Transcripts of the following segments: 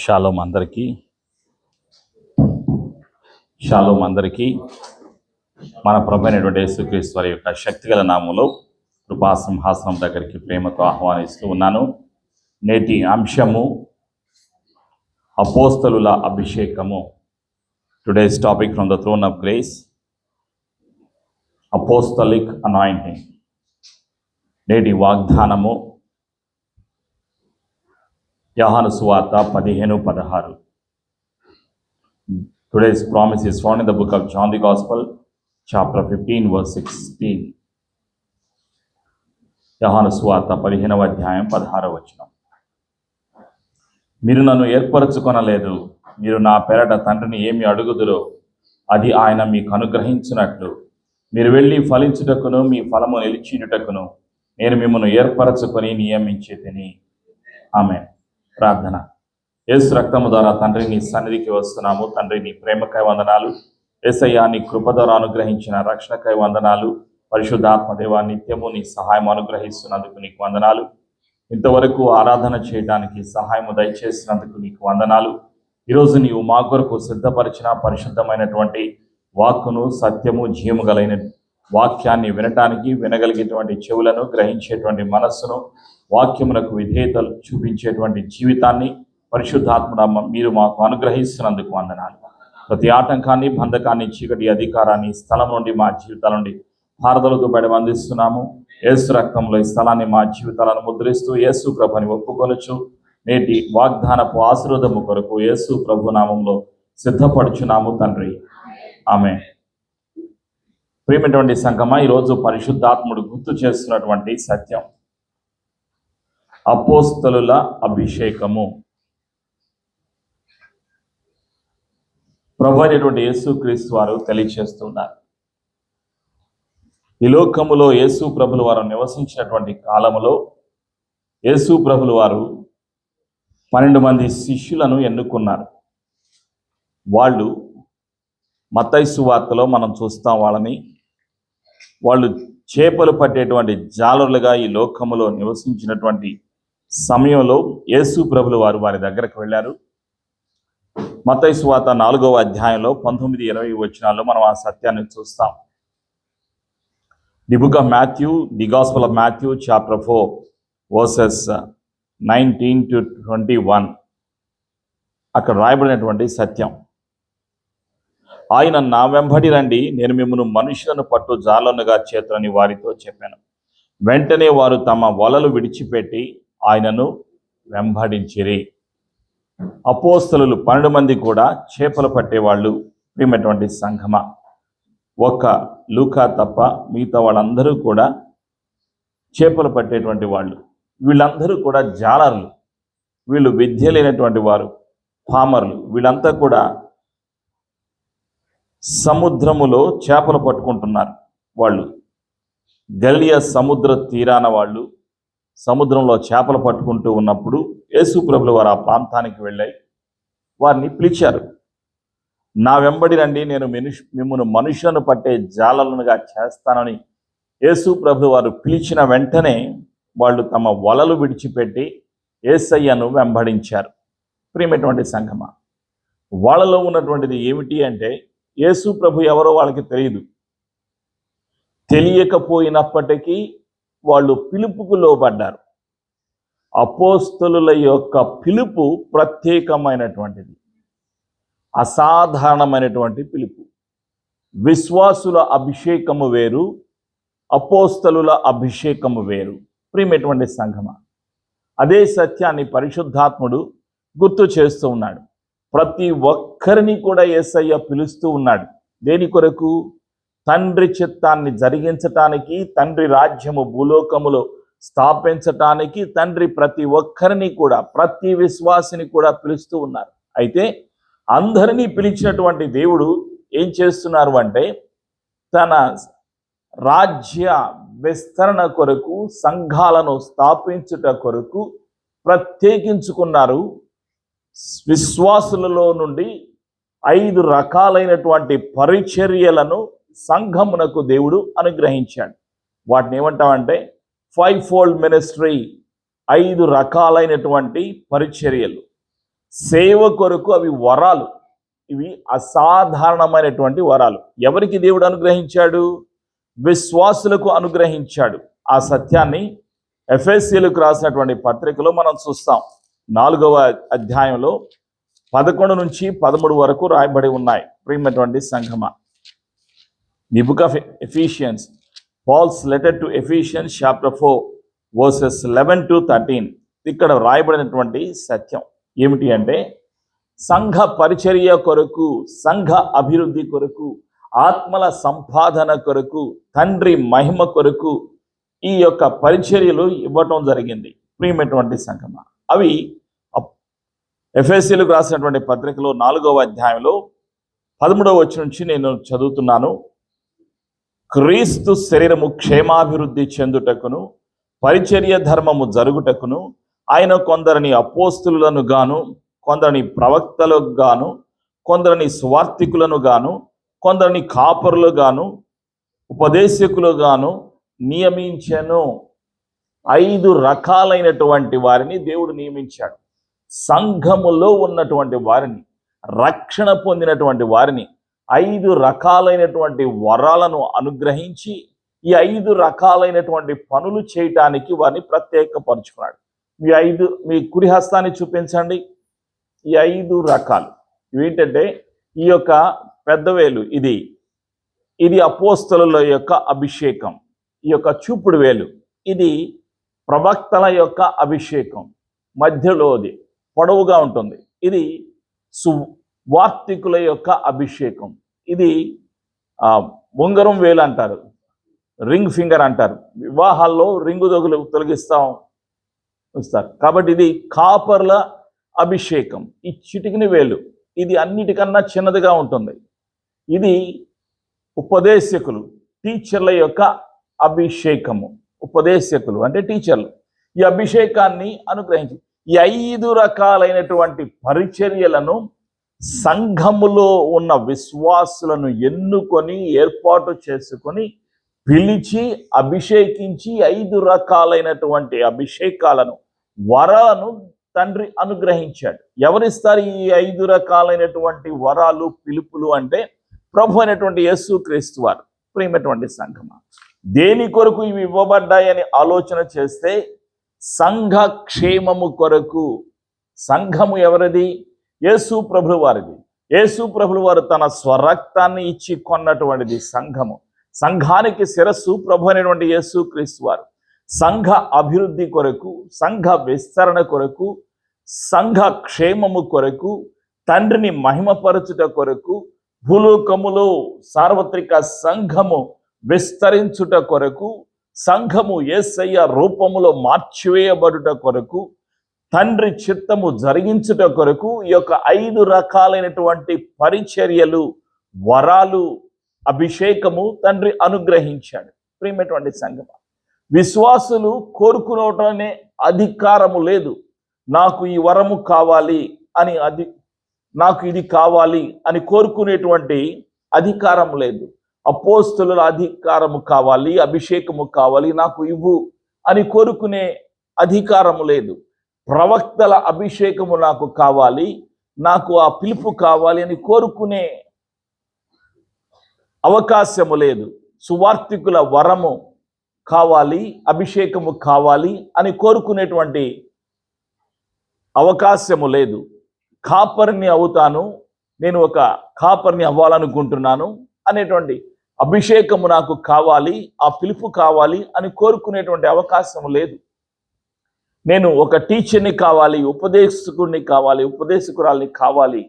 Shalom అందరికీ మన ప్రభు అయినటువంటి యేసుక్రీస్తు వారి యొక్క శక్తిగల నామములో కృపా సింహాసనం దగ్గరికి ప్రేమతో ఆహ్వానిస్తూ ఉన్నాను. నేటి అంశము అపోస్తలుల అభిషేకము. Today's topic from the throne of grace, apostolic anointing. నేటి వాగ్దానము యోహాను సువార్త 15:16. Today's promise is found in the book of John the Gospel, chapter 15, verse 16. యోహాను సువార్త 15వ అధ్యాయం 16వ వచనం. మీరు నన్ను ఏర్పరచుకొనలేదు, మీరు నా పేరట తండ్రిని ఏమి అడుగుదురో అది ఆయన మీకు అనుగ్రహించినట్లు మీరు వెళ్ళి ఫలించుటకును మీ ఫలము నిలిచియుటకును నేను మిమ్మల్ని ఏర్పరచుకొని నియమించితిని. ఆమేన్. ప్రార్థన. యేసు రక్తము ద్వారా తండ్రి నీ సన్నిధికి వస్తున్నాము. తండ్రి నీ ప్రేమకై వందనాలు. యేసయ్యా నీ కృప ద్వారా అనుగ్రహించిన రక్షణకై వందనాలు. పరిశుద్ధాత్మ దేవా నిత్యము నీ సహాయం అనుగ్రహిస్తున్నందుకు నీకు వందనాలు. ఇంతవరకు ఆరాధన చేయడానికి సహాయము దయచేసినందుకు నీకు వందనాలు. ఈరోజు నీవు మా కొరకు సిద్ధపరిచిన పరిశుద్ధమైనటువంటి వాక్కును, సత్యము, జీవము గలైన వాక్యాన్ని వినటానికి వినగలిగేటువంటి చెవులను, గ్రహించేటువంటి మనస్సును, వాక్యమునకు విధేయతలు చూపించేటువంటి జీవితాన్ని పరిశుద్ధాత్మ మీరు మాకు అనుగ్రహిస్తున్నందుకు వందనాలు. ప్రతి ఆటంకాన్ని, బంధకాన్ని, చీకటి అధికారాన్ని స్థలం నుండి మా జీవితాల నుండి భారతలతో బయట అందిస్తున్నాము. యేసు రక్తంలో ఈ స్థలాన్ని మా జీవితాలను ముద్రిస్తూ యేసు ప్రభుని ఒప్పుకొనొచ్చు. నేటి వాగ్దానపు ఆశీర్వాదము కొరకు యేసు ప్రభు నామంలో సిద్ధపడుచున్నాము తండ్రి. ఆమేన్. ప్రియమైనటువంటి సంఘమా, ఈరోజు పరిశుద్ధాత్ముడు గుర్తు చేస్తున్నటువంటి సత్యం అపోస్తలుల అభిషేకము. ప్రభు అయినటువంటి యేసుక్రీస్తు వారు తెలియచేస్తున్నారు. ఈ లోకములో యేసు ప్రభుల వారు నివసించినటువంటి కాలములో యేసు ప్రభుల వారు 12 మంది శిష్యులను ఎన్నుకున్నారు. వాళ్ళు మత్తయి సువార్తలో మనం చూస్తాం వాళ్ళని. వాళ్ళు చేపలు పట్టేటువంటి జాలరులుగా ఈ లోకములో నివసించినటువంటి సమయంలో యేసు ప్రభుల వారు వారి దగ్గరకు వెళ్ళారు. మత్తయి సువార్త 4వ అధ్యాయంలో 19-20 వచనాల్లో మనం ఆ సత్యాన్ని చూస్తాం. The book of Matthew, the gospel of Matthew, chapter 4, verses 19-21. అక్కడ రాయబడినటువంటి సత్యం, ఆయన నా వెంబడి రండి, నేను మిమ్మల్ని మనుషులను పట్టు జాలనుగా చేతులని వారితో చెప్పాను. వెంటనే వారు తమ వలలు విడిచిపెట్టి ఆయనను వెంబడించిరి. అపోస్తలులు 12 మంది కూడా చేపలు పట్టేవాళ్ళు. ప్రియమైనటువంటి సంఘమా, ఒక్క లూకా తప్ప మిగతా వాళ్ళందరూ కూడా చేపలు పట్టేటువంటి వాళ్ళు. వీళ్ళందరూ కూడా జాలరులు, వీళ్ళు విద్య లేనటువంటి వారు, పామరులు. వీళ్ళంతా కూడా సముద్రములో చేపలు పట్టుకుంటున్నారు. వాళ్ళు గలిలియ సముద్ర తీరాన వాళ్ళు సముద్రంలో చేపలు పట్టుకుంటూ ఉన్నప్పుడు యేసు ప్రభుల వారు ఆ ప్రాంతానికి వెళ్ళాయి. వారిని పిలిచారు. నా వెంబడి రండి, నేను మిమ్మల్ని మనుషులను పట్టే జాలలుగా చేస్తానని యేసు ప్రభుల వారు పిలిచిన వెంటనే వాళ్ళు తమ వలలు విడిచిపెట్టి యేసయ్యను వెంబడించారు. ప్రియమైనటువంటి సంఘమా, వాళ్ళలో ఉన్నటువంటిది ఏమిటి అంటే యేసు ప్రభు ఎవరో వాళ్ళకి తెలియదు. తెలియకపోయినప్పటికీ వాళ్ళు పిలుపుకు లోబడ్డారు. అపోస్తలుల యొక్క పిలుపు ప్రత్యేకమైనటువంటిది, అసాధారణమైనటువంటి పిలుపు. విశ్వాసుల అభిషేకము వేరు, అపోస్తలుల అభిషేకము వేరు. ప్రియమైనటువంటి సంఘమా, అదే సత్యాన్ని పరిశుద్ధాత్ముడు గుర్తు చేస్తూ ఉన్నాడు. ప్రతి ఒక్కరిని కూడా యేసయ్య పిలుస్తూ ఉన్నాడు. దేని కొరకు? తండ్రి చిత్తాన్ని జరిగించటానికి, తండ్రి రాజ్యము భూలోకములో స్థాపించటానికి తండ్రి ప్రతి ఒక్కరిని కూడా, ప్రతి విశ్వాసిని కూడా పిలుస్తూ ఉన్నారు. అయితే అందరినీ పిలిచినటువంటి దేవుడు ఏం చేస్తున్నారు అంటే తన రాజ్య విస్తరణ కొరకు, సంఘాలను స్థాపించుట కొరకు ప్రత్యేకించుకున్నారు. విశ్వాసులలో నుండి 5 రకాలైనటువంటి పరిచర్యలను సంఘమునకు దేవుడు అనుగ్రహించాడు. వాటిని ఏమంటామంటే 5-fold మినిస్ట్రీ. 5 రకాలైనటువంటి పరిచర్యలు. సేవ కొరకు అవి వరాలు. ఇవి అసాధారణమైనటువంటి వరాలు. ఎవరికి దేవుడు అనుగ్రహించాడు? విశ్వాసులకు అనుగ్రహించాడు. ఆ సత్యాన్ని ఎఫెసీయులకు రాసినటువంటి పత్రికలో మనం చూస్తాం. 4వ అధ్యాయంలో 11 నుంచి 13 వరకు రాయబడి ఉన్నాయి. ప్రియమైనటువంటి సంఘమా, the book of Ephesians, Paul's letter to Ephesians chapter 4 verses 11 to 13. ఇక్కడ రాయబడినటువంటి సత్యం ఏమిటి అంటే, సంఘ పరిచర్య కొరకు, సంఘ అభివృద్ధి కొరకు, ఆత్మల సంపాదన కొరకు, తండ్రి మహిమ కొరకు ఈ యొక్క పరిచర్యలు ఇవ్వటం జరిగింది. ప్రియమైనటువంటి సంఘమా, అవి ఎఫెసీయులకు రాసినటువంటి పత్రికలో 4వ అధ్యాయంలో 13వ వచనం నుంచి నేను చదువుతున్నాను. క్రీస్తు శరీరము క్షేమాభివృద్ధి చెందుటకును, పరిచర్య ధర్మము జరుగుటకును ఆయన కొందరిని అపోస్తులను గాను, కొందరిని ప్రవక్తలకు గాను, కొందరిని స్వార్థికులను గాను, కొందరిని కాపరులు గాను, ఉపదేశకులు గాను నియమించెను. 5 రకాలైనటువంటి వారిని దేవుడు నియమించాడు. సంఘములో ఉన్నటువంటి వారిని, రక్షణ పొందినటువంటి వారిని 5 రకాలైనటువంటి వరాలను అనుగ్రహించి ఈ 5 రకాలైనటువంటి పనులు చేయటానికి వారిని ప్రత్యేకపరుచుకున్నాడు. మీ కుడి హస్తాన్ని చూపించండి. ఈ 5 రకాలు ఏంటంటే, ఈ యొక్క పెద్దవేలు ఇది అపోస్తలుల యొక్క అభిషేకం. ఈ యొక్క చూపుడు వేలు ఇది ప్రవక్తల యొక్క అభిషేకం. మధ్యలోది పొడవుగా ఉంటుంది, ఇది సువార్తికుల యొక్క అభిషేకం. ఇది ఉంగరం వేలు అంటారు, రింగ్ ఫింగర్ అంటారు. వివాహాల్లో రింగు తొలగిస్తారు కాబట్టి ఇది కాపర్ల అభిషేకం. ఈ చిటికిన వేలు ఇది అన్నిటికన్నా చిన్నదిగా ఉంటుంది. ఇది ఉపదేశకులు, టీచర్ల యొక్క అభిషేకము. ఉపదేశకులు అంటే టీచర్లు. ఈ అభిషేకాన్ని అనుగ్రహించి ఈ 5 రకాలైనటువంటి పరిచర్యలను సంఘములో ఉన్న విశ్వాసులను ఎన్నుకొని ఏర్పాటు చేసుకొని పిలిచి అభిషేకించి 5 రకాలైనటువంటి అభిషేకాలను, వరాలను తండ్రి అనుగ్రహించాడు. ఎవరిస్తారు ఈ 5 రకాలైనటువంటి వరాలు, పిలుపులు అంటే ప్రభు అయినటువంటి యేసుక్రీస్తు వారు. ప్రియమైనటువంటి సంఘమా, దేని కొరకు ఇవి ఇవ్వబడ్డాయని ఆలోచన చేస్తే, సంఘ క్షేమము కొరకు. సంఘము ఎవరిది? యేసు ప్రభుల వారిది. యేసు ప్రభుల వారు తన స్వరక్తాన్ని ఇచ్చి కొన్నటువంటిది సంఘము. సంఘానికి శిరస్సు ప్రభు అయినటువంటి యేసుక్రీస్తు వారు. సంఘ అభివృద్ధి కొరకు, సంఘ విస్తరణ కొరకు, సంఘ క్షేమము కొరకు, తండ్రిని మహిమపరచుట కొరకు, భూలోకములో సార్వత్రిక సంఘము విస్తరించుట కొరకు, సంఘము యేసయ్య రూపములో మార్చివేయబడుట కొరకు, తండ్రి చిత్తము జరిగించుట కొరకు ఈ యొక్క 5 రకాలైనటువంటి పరిచర్యలు, వరాలు, అభిషేకము తండ్రి అనుగ్రహించాడు. ప్రియమైనటువంటి సంఘమా, విశ్వాసులు కోరుకునటనే అధికారము లేదు. నాకు ఈ వరము కావాలి అని, నాకు ఇది కావాలి అని కోరుకునేటువంటి అధికారం లేదు. అపోస్తలుల అధికారము కావాలి, అభిషేకము కావాలి, నాకు ఇవ్వు అని కోరుకునే అధికారము లేదు. ప్రవక్తల అభిషేకము నాకు కావాలి, నాకు ఆ పిలుపు కావాలి అని కోరుకునే అవకాశము లేదు. సువార్తికుల వరము కావాలి, అభిషేకము కావాలి అని కోరుకునేటువంటి అవకాశము లేదు. కాపరిని అవుతాను, నేను ఒక కాపరిని అవ్వాలనుకుంటున్నాను అనేటువంటి అభిషేకము నాకు కావాలి, ఆ పిలుపు కావాలి అని కోరుకునేటువంటి అవకాశం లేదు. నేను ఒక టీచర్ని కావాలి, ఉపదేశకుడిని కావాలి, ఉపదేశకురాల్ని కావాలి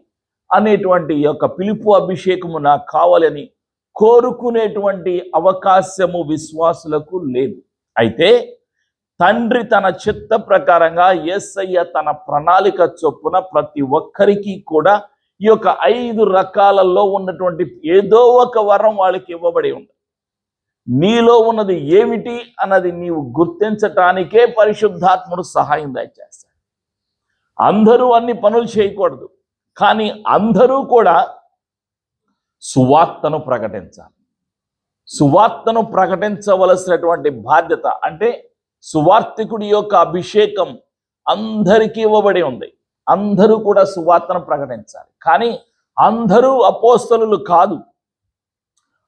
అనేటువంటి యొక్క పిలుపు, అభిషేకము నాకు కావాలి అని కోరుకునేటువంటి అవకాశము విశ్వాసులకు లేదు. అయితే తండ్రి తన చిత్త ప్రకారంగా యేసయ్య తన ప్రణాళిక చొప్పున ప్రతి ఒక్కరికి కూడా ఈ యొక్క 5 రకాలలో ఉన్నటువంటి ఏదో ఒక వరం వాళ్ళకి ఇవ్వబడి ఉంది. నీలో ఉన్నది ఏమిటి అన్నది నీవు గుర్తించటానికే పరిశుద్ధాత్ముడు సహాయం దయచేస్తాడు. అందరూ అన్ని పనులు చేయకూడదు, కానీ అందరూ కూడా సువార్తను ప్రకటించాలి. సువార్తను ప్రకటించవలసినటువంటి బాధ్యత, అంటే సువార్తికుడి యొక్క అభిషేకం అందరికీ ఇవ్వబడి ఉంది. అందరూ కూడా సువార్తను ప్రకటించాలి. కానీ అందరూ అపోస్తలులు కాదు,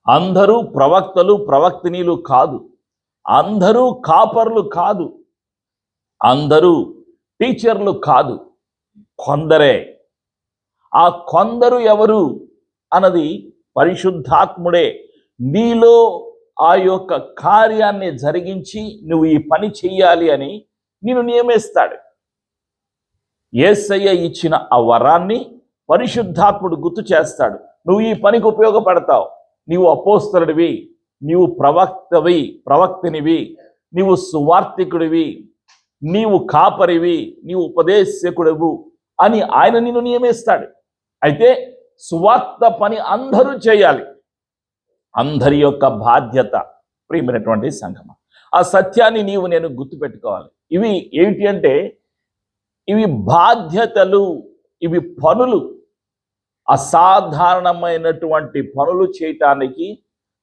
అందరూ ప్రవక్తలు ప్రవక్తినీలు కాదు, అందరూ కాపర్లు కాదు, అందరూ టీచర్లు కాదు, కొందరే. ఆ కొందరు ఎవరు అన్నది పరిశుద్ధాత్ముడే నీలో ఆ యొక్క కార్యాన్ని జరిగించి నువ్వు ఈ పని చెయ్యాలి అని నిన్ను నియమిస్తాడు. యేసయ్య ఇచ్చిన ఆ వరాన్ని పరిశుద్ధాత్ముడు గుర్తు చేస్తాడు. నువ్వు ఈ పనికి ఉపయోగపడతావు, నీవు అపోస్తలుడివి, నీవు ప్రవక్తినివి, నీవు సువార్తికుడివి, నీవు కాపరివి, నీవు ఉపదేశకుడివు అని ఆయన నిన్ను నియమిస్తాడు. అయితే సువార్త పని అందరూ చేయాలి, అందరి యొక్క బాధ్యత. ప్రియమైనటువంటి సంఘమా, ఆ సత్యాన్ని నీవు నేను గుర్తుపెట్టుకోవాలి. ఇవి ఏమిటి అంటే ఇవి బాధ్యతలు, ఇవి పనులు. అసాధారణమైనటువంటి పనులు చేయటానికి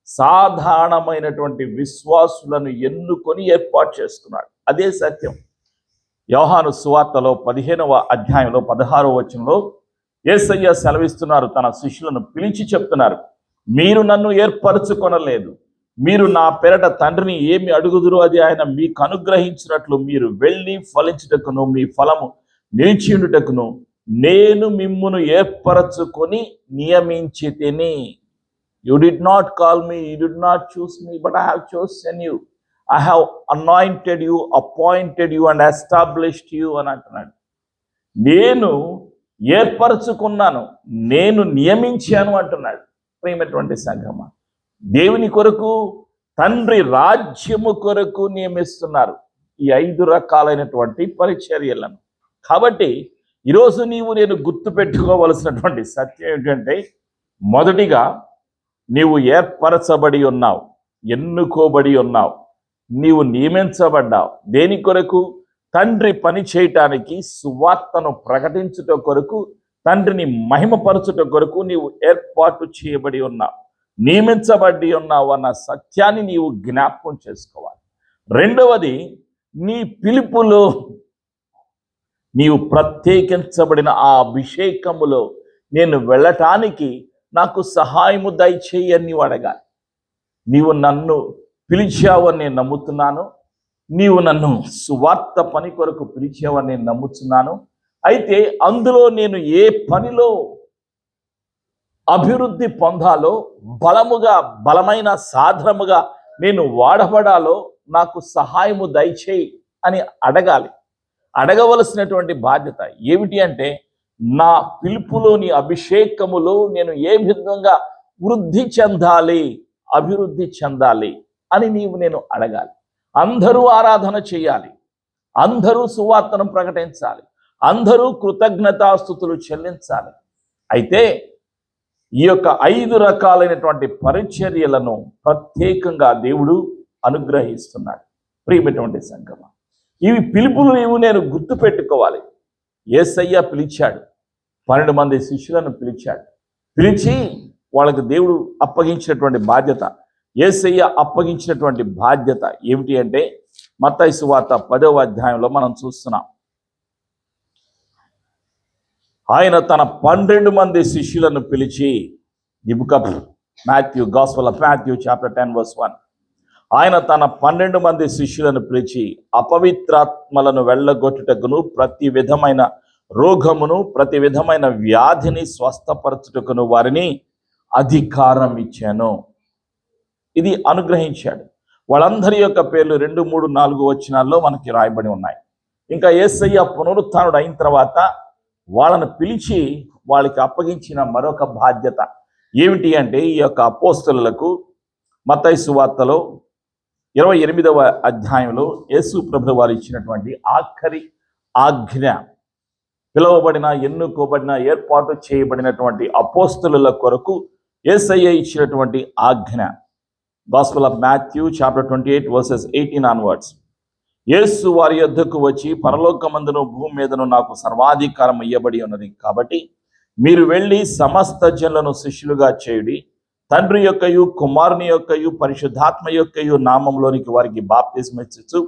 సాధారణమైనటువంటి విశ్వాసులను ఎన్నుకొని ఏర్పాటు చేస్తున్నాడు. అదే సత్యం. యోహాను సువార్తలో 15వ అధ్యాయంలో 16వ వచనంలో యేసయ్య సెలవిస్తున్నారు, తన శిష్యులను పిలిచి చెప్తున్నారు, మీరు నన్ను ఏర్పరచుకొనలేదు, మీరు నా పెరట తండ్రిని ఏమి అడుగుదురో అది ఆయన మీకు అనుగ్రహించినట్లు మీరు వెళ్ళి ఫలించుటకును మీ ఫలము నిలిచియుండుటకును నేను మిమ్మును ఏర్పరచుకొని నియమించితిని. You did not call me, you did not choose me, but I have chosen you. I have anointed you, appointed you and established you అని అంటున్నాడు. నేను ఏర్పరచుకున్నాను, నేను నియమించాను అంటున్నాడు. ప్రియమైనటువంటి సంఘమా, దేవుని కొరకు, తండ్రి రాజ్యము కొరకు నియమిస్తున్నారు ఈ 5 రకాలైనటువంటి పరిచర్యలను. కాబట్టి ఈరోజు నీవు నేను గుర్తుపెట్టుకోవలసినటువంటి సత్యం ఏంటంటే, మొదటిగా నీవు ఏర్పరచబడి ఉన్నావు, ఎన్నుకోబడి ఉన్నావు, నీవు నియమించబడ్డావు. దేని కొరకు? తండ్రి పని చేయటానికి, సువార్తను ప్రకటించుట కొరకు, తండ్రిని మహిమపరచుట కొరకు నీవు ఏర్పాటు చేయబడి ఉన్నావు, నియమించబడి ఉన్నావు అన్న సత్యాన్ని నీవు జ్ఞాపకం చేసుకోవాలి. రెండవది, నీ పిలుపులో నీవు ప్రత్యేకించబడిన ఆ అభిషేకములో నేను వెళ్ళటానికి నాకు సహాయము దయచేయి అని నీవు అడగాలి. నీవు నన్ను పిలిచావని నేను నమ్ముతున్నాను, నీవు నన్ను సువార్త పని కొరకు పిలిచావని నేను నమ్ముతున్నాను. అయితే అందులో నేను ఏ పనిలో అభివృద్ధి పొందాలో, బలమైన సాధనముగా నేను వాడబడాలో నాకు సహాయము దయచేయి అని అడగాలి. అడగవలసినటువంటి బాధ్యత ఏమిటి అంటే, నా పిలుపులోని అభిషేకములో నేను ఏ విధంగా వృద్ధి చెందాలి, అభివృద్ధి చెందాలి అని నేను అడగాలి. అందరూ ఆరాధన చేయాలి, అందరూ సువార్తను ప్రకటించాలి, అందరూ కృతజ్ఞతాస్తుతులు చెల్లించాలి. అయితే ఈ యొక్క 5 రకాలైనటువంటి పరిచర్యలను ప్రత్యేకంగా దేవుడు అనుగ్రహిస్తున్నాడు. ప్రియమైనటువంటి సంఘమా, ఇవి పిలుపులు నీవు నేను గుర్తు పెట్టుకోవాలి. యేసయ్య పిలిచాడు, 12 మంది శిష్యులను పిలిచాడు. పిలిచి వాళ్ళకి దేవుడు అప్పగించినటువంటి బాధ్యత, యేసయ్య అప్పగించినటువంటి బాధ్యత ఏమిటి అంటే, మత్తయి సువార్త 10వ అధ్యాయంలో మనం చూస్తున్నాం. ఆయన తన 12 మంది శిష్యులను పిలిచి, the book of Matthew, gospel of Matthew chapter 10 verse 1. ఆయన తన 12 మంది శిష్యులను పిలిచి, అపవిత్రాత్మలను వెళ్ళగొట్టుటకును, ప్రతి విధమైన రోగమును, ప్రతి విధమైన వ్యాధిని స్వస్థపరచుటకును వారిని అధికారం ఇచ్చాను. ఇది అనుగ్రహించాడు. వాళ్ళందరి యొక్క పేర్లు 2, 3, 4 వచనాల్లో మనకి రాయబడి ఉన్నాయి. ఇంకా యేసయ్య పునరుత్థానుడు అయిన తర్వాత వాళ్ళను పిలిచి వాళ్ళకి అప్పగించిన మరొక బాధ్యత ఏమిటి అంటే, ఈ యొక్క అపోస్తలులకు మత్తయి సువార్తలో 28వ అధ్యాయంలో యేసు ప్రభువు వారు ఇచ్చినటువంటి ఆఖరి ఆజ్ఞ, పిలువబడిన, ఎన్నుకోబడిన, ఏర్పాటు చేయబడినటువంటి అపోస్తలుల కొరకు యేసయ్య ఇచ్చినటువంటి ఆజ్ఞ. Gospel of Matthew chapter 28 verses 18 onwards. యేసు వారి యొద్దకు వచ్చి, పరలోకమందును భూమి మీదను నాకు సర్వాధికారం ఇయ్యబడి ఉన్నది కాబట్టి మీరు వెళ్ళి సమస్త జనులను శిష్యులుగా చేయుడి, తండ్రి యొక్కయు, కుమారుని యొక్కయు, పరిశుద్ధాత్మ యొక్కయు నామంలోనికి వారికి బాప్తిస్మం ఇచ్చు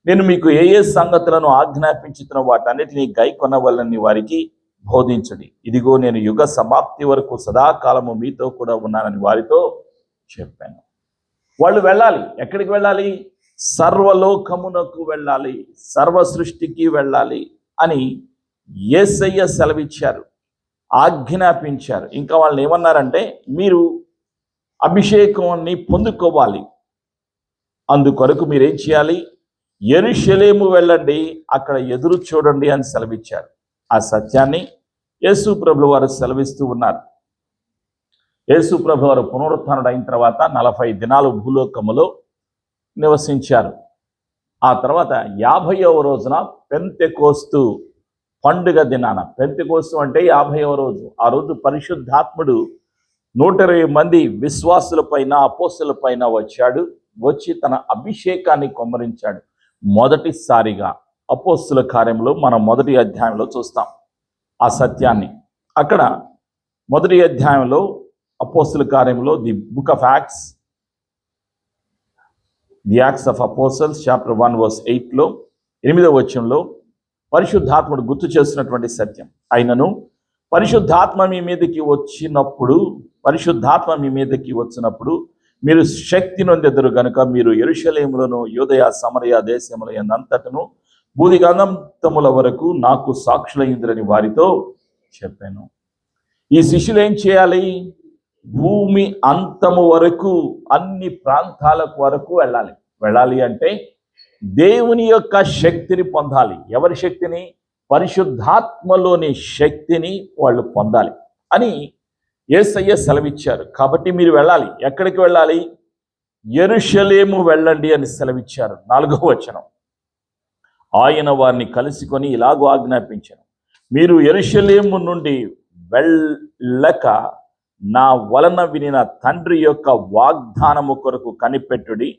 నేను మీకు ఏ ఏ సంగతులను ఆజ్ఞాపించుతున్న వాటన్నిటినీ గైకొనవలనని వారికి బోధించండి. ఇదిగో నేను యుగ సమాప్తి వరకు సదాకాలము మీతో కూడా ఉన్నానని వారితో చెప్పాను. వాళ్ళు వెళ్ళాలి. ఎక్కడికి వెళ్ళాలి? సర్వలోకమునకు వెళ్ళాలి, సర్వ సృష్టికి వెళ్ళాలి అని యేసయ్య సెలవిచ్చారు, ఆజ్ఞాపించారు. ఇంకా వాళ్ళని ఏమన్నారంటే, మీరు అభిషేకాన్ని పొందుకోవాలి, అందుకొరకు మీరేం చేయాలి? యెరూషలేము వెళ్ళండి, అక్కడ ఎదురు చూడండి అని సెలవిచ్చారు. ఆ సత్యాన్ని యేసు ప్రభువు వారు సెలవిస్తూ ఉన్నారు. యేసు ప్రభువు వారు పునరుత్థానుడు అయిన తర్వాత 40 దినాలు భూలోకములో నివసించారు. ఆ తర్వాత 50వ రోజున పెంతెకోస్తు పండుగ దినాన, పెంతెకోస్తు అంటే 50వ రోజు, ఆ రోజు పరిశుద్ధాత్ముడు 120 మంది విశ్వాసుల పైన, అపోస్తలుల పైన వచ్చి తన అభిషేకాన్ని కుమ్మరించాడు. మొదటిసారిగా అపోస్తల కార్యంలో మనం మొదటి అధ్యాయంలో చూస్తాం ఆ సత్యాన్ని. అక్కడ మొదటి అధ్యాయంలో అపోస్తల కార్యంలో the book of acts, the acts of apostles chapter 1 verse 8లో 8వ వచనంలో పరిశుద్ధాత్ముడు గుర్తు చేస్తున్నటువంటి సత్యం. అయినను పరిశుద్ధాత్మ మీ మీదకి వచ్చినప్పుడు మీరు శక్తి నొందెదరు గనుక మీరు యెరూషలేములోను యూదయ సమరయ దేశముల యందంతటను భూదిగంతముల వరకు నాకు సాక్షులయ్యుందురని వారితో చెప్పాను. ఈ శిష్యులు ఏం చేయాలి? భూమి అంతము వరకు, అన్ని ప్రాంతాలకు వరకు వెళ్ళాలి అంటే దేవుని యొక్క శక్తిని పొందాలి. ఎవరి శక్తిని? పరిశుద్ధాత్మలోని శక్తిని వాళ్ళు పొందాలి అని యేసయ్య సెలవిచ్చారు. కాబట్టి మీరు వెళ్ళాలి. ఎక్కడికి వెళ్ళాలి? యెరూషలేము వెళ్ళండి అని సెలవిచ్చారు. 4వ వచనం, ఆయన వారిని కలుసుకొని ఇలాగూ ఆజ్ఞాపించాను, మీరు యెరూషలేము నుండి వెళ్ళక నా వలన వినిన తండ్రి యొక్క వాగ్దానము కొరకు కనిపెట్టుడి.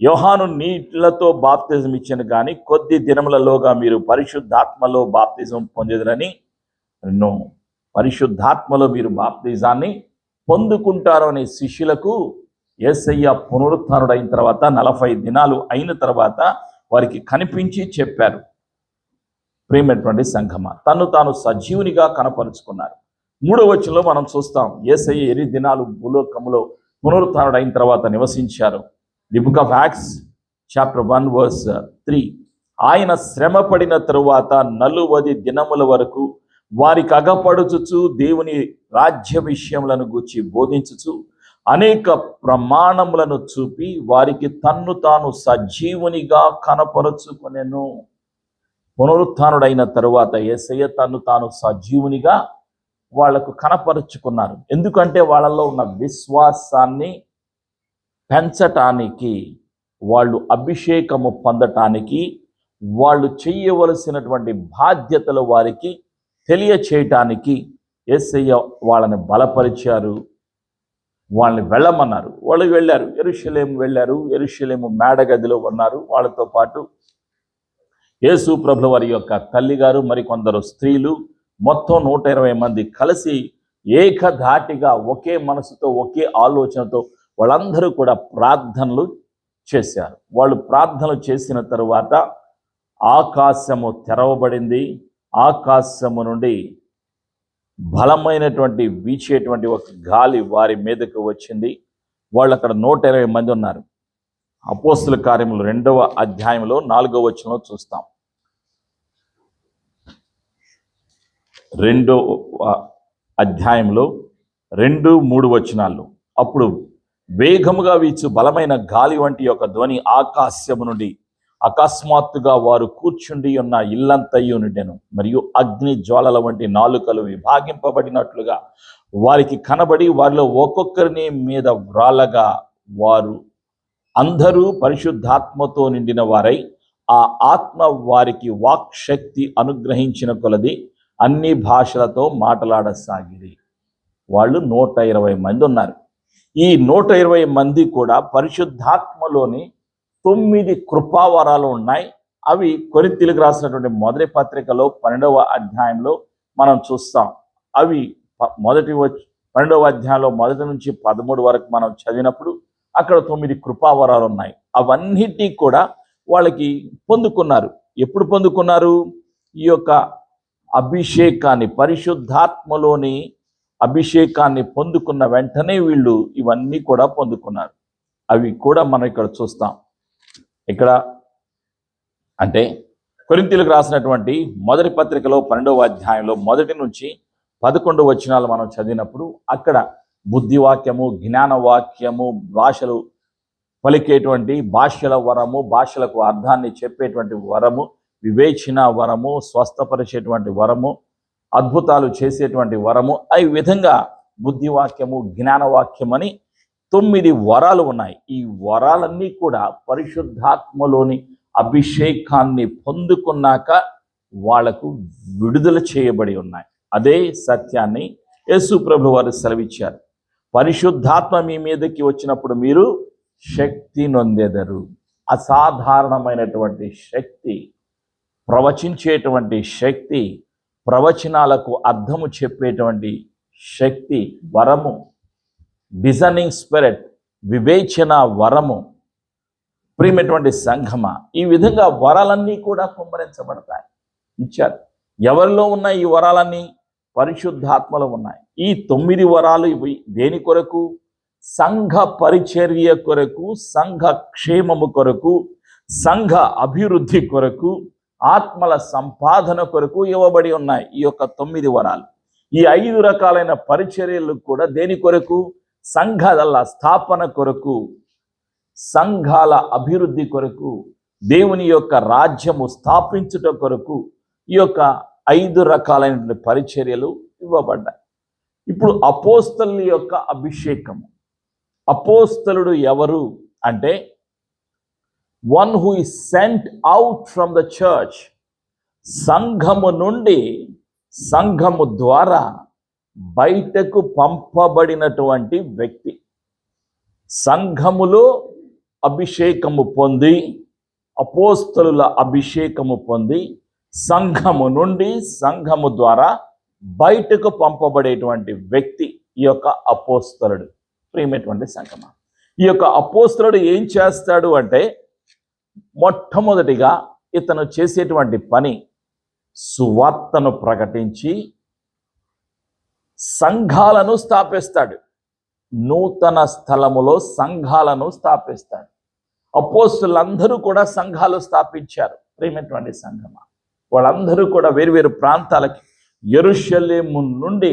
యోహాను నీళ్లతో బాప్తిజం ఇచ్చాను, కానీ కొద్ది దినములలోగా మీరు పరిశుద్ధాత్మలో బాప్తిజం పొందేదరని పరిశుద్ధాత్మలో మీరు బాప్తిజాన్ని పొందుకుంటారు అనే శిష్యులకు యేసయ్య పునరుత్థానుడు అయిన తర్వాత 40 దినాలు అయిన తర్వాత వారికి కనిపించి చెప్పారు. ప్రియమైనటువంటి సంఘమా, తను తాను సజీవునిగా కనపరుచుకున్నారు. 3వ వచనంలో మనం చూస్తాం, యేసయ్య 8 దినాలు భూలోకములో పునరుత్థానుడు అయిన తర్వాత నివసించారు. The book of acts chapter 1 verse 3, ఆయన శ్రమ పడిన తరువాత 40 దినముల వరకు వారికి అగపడుచుచు దేవుని రాజ్య విషయములను గూర్చి బోధించుచు అనేక ప్రమాణములను చూపి వారికి తన్ను తాను సజీవునిగా కనపరుచుకొనెను. పునరుత్థానుడైన తరువాత యేసయ్య తన్ను తాను సజీవునిగా వాళ్లకు కనపరుచుకున్నారు. ఎందుకంటే వాళ్ళలో ఉన్న విశ్వాసాన్ని పెంచటానికి, వాళ్ళు అభిషేకము పొందటానికి, వాళ్ళు చేయవలసినటువంటి బాధ్యతలు వారికి తెలియచేయటానికి యేసయ్య వాళ్ళని బలపరిచారు, వాళ్ళని వెళ్ళమన్నారు. వాళ్ళు వెళ్ళారు, యెరూషలేము వెళ్ళారు. యెరూషలేము మేడగదిలో ఉన్నారు. వాళ్ళతో పాటు యేసు ప్రభుల వారి యొక్క తల్లిగారు, మరికొందరు స్త్రీలు, మొత్తం 120 మంది కలిసి ఏకధాటిగా ఒకే మనసుతో, ఒకే ఆలోచనతో వాళ్ళందరూ కూడా ప్రార్థనలు చేశారు. వాళ్ళు ప్రార్థనలు చేసిన తరువాత ఆకాశము తెరవబడింది. ఆకాశము నుండి బలమైనటువంటి వీచేటువంటి ఒక గాలి వారి మీదకు వచ్చింది. వాళ్ళు అక్కడ 120 మంది ఉన్నారు. అపోస్తల కార్యములు 2వ అధ్యాయంలో 4వ వచనంలో చూస్తాం. 2వ అధ్యాయంలో 2, 3 వచనాల్లో, అప్పుడు వేగముగా వీచు బలమైన గాలి వంటి ఒక ధ్వని ఆకాశము నుండి అకస్మాత్తుగా వారు కూర్చుండి ఉన్న ఇల్లంతయు నిండెను. మరియు అగ్ని జ్వాలల వంటి నాలుకలు విభాగింపబడినట్లుగా వారికి కనబడి వారిలో ఒక్కొక్కరిని మీద వ్రాలగా వారు అందరూ పరిశుద్ధాత్మతో నిండిన వారై ఆ ఆత్మ వారికి వాక్ శక్తి అనుగ్రహించిన కొలది అన్ని భాషలతో మాట్లాడసాగిరి. వాళ్ళు 120 మంది ఉన్నారు. ఈ 120 మంది కూడా పరిశుద్ధాత్మలోని 9 కృపావరాలు ఉన్నాయి. అవి కొరింథీయులకు రాసినటువంటి మొదటి పత్రికలో 12వ అధ్యాయంలో మనం చూస్తాం. అవి 12వ అధ్యాయంలో 1 నుంచి 13 వరకు మనం చదివినప్పుడు అక్కడ 9 కృపావరాలు ఉన్నాయి. అవన్నిటినీ కూడా వాళ్ళకి పొందుకున్నారు. ఎప్పుడు పొందుకున్నారు? ఈ యొక్క అభిషేకాన్ని, పరిశుద్ధాత్మలోని అభిషేకాన్ని పొందుకున్న వెంటనే వీళ్ళు ఇవన్నీ కూడా పొందుకున్నారు. అవి కూడా మనం ఇక్కడ చూస్తాం. ఇక్కడ అంటే కొరింథీయులకు రాసినటువంటి మొదటి పత్రికలో 12వ అధ్యాయంలో 1 నుంచి 11 వచనాలు మనం చదివినప్పుడు అక్కడ బుద్ధివాక్యము, జ్ఞానవాక్యము, భాషలు పలికేటువంటి భాషల వరము, భాషలకు అర్థాన్ని చెప్పేటువంటి వరము, వివేచన వరము, స్వస్థపరిచేటువంటి వరము, అద్భుతాలు చేసేటువంటి వరము, ఈ విధంగా బుద్ధివాక్యము, జ్ఞానవాక్యం అని 9 వరాలు ఉన్నాయి. ఈ వరాలన్నీ కూడా పరిశుద్ధాత్మలోని అభిషేకాన్ని పొందుకున్నాక వాళ్లకు విడుదల చేయబడి ఉన్నాయి. అదే సత్యాన్ని యేసు ప్రభు వారు సెలవిచ్చారు. పరిశుద్ధాత్మ మీ మీదకి వచ్చినప్పుడు మీరు శక్తి నొందెదరు. అసాధారణమైనటువంటి శక్తి, ప్రవచించేటువంటి శక్తి, ప్రవచనాలకు అర్థము చెప్పేటువంటి శక్తి, వరము, డిజైనింగ్ స్పిరిట్, వివేచన వరము. ప్రియమైనటువంటి సంఘమ, ఈ విధంగా వరాలన్నీ కూడా కుమ్మరించబడతాయి, ఇచ్చారు. ఎవరిలో ఉన్నాయి ఈ వరాలన్నీ? పరిశుద్ధాత్మలో ఉన్నాయి. ఈ 9 వరాలు ఇవి దేని కొరకు? సంఘ పరిచర్య కొరకు, సంఘ క్షేమము కొరకు, సంఘ అభివృద్ధి కొరకు, ఆత్మల సంపాదన కొరకు ఇవ్వబడి ఉన్నాయి ఈ యొక్క 9 వరాలు. ఈ 5 రకాలైన పరిచర్యలు కూడా దేని కొరకు? సంఘాల స్థాపన కొరకు, సంఘాల అభివృద్ధి కొరకు, దేవుని యొక్క రాజ్యము స్థాపించుట కొరకు ఈ యొక్క 5 రకాలైన పరిచర్యలు ఇవ్వబడ్డాయి. ఇప్పుడు అపోస్తలుల యొక్క అభిషేకము. అపోస్తలుడు ఎవరు అంటే one who is cent out from the church. సంఘము నుండి, సంఘము ద్వారా బయటకు పంపబడినటువంటి వ్యక్తి. సంఘములో అభిషేకము పొంది, అపోస్తలుల అభిషేకము పొంది, సంఘము నుండి, సంఘము ద్వారా బయటకు పంపబడేటువంటి వ్యక్తి ఈ యొక్క అపోస్తలుడు. ప్రియమైనటువంటి సంఘమా, ఈ యొక్క అపోస్తలుడు ఏం చేస్తాడు అంటే, మొట్టమొదటిగా ఇతను చేసేటువంటి పని సువార్తను ప్రకటించి సంఘాలను స్థాపిస్తాడు. నూతన స్థలములో సంఘాలను స్థాపిస్తాడు. అపోస్తలులందరూ కూడా సంఘాలు స్థాపించారు. ప్రియమైనటువంటి సంఘమా, వాళ్ళందరూ కూడా వేరువేరు ప్రాంతాలకి, యెరూషలేము నుండి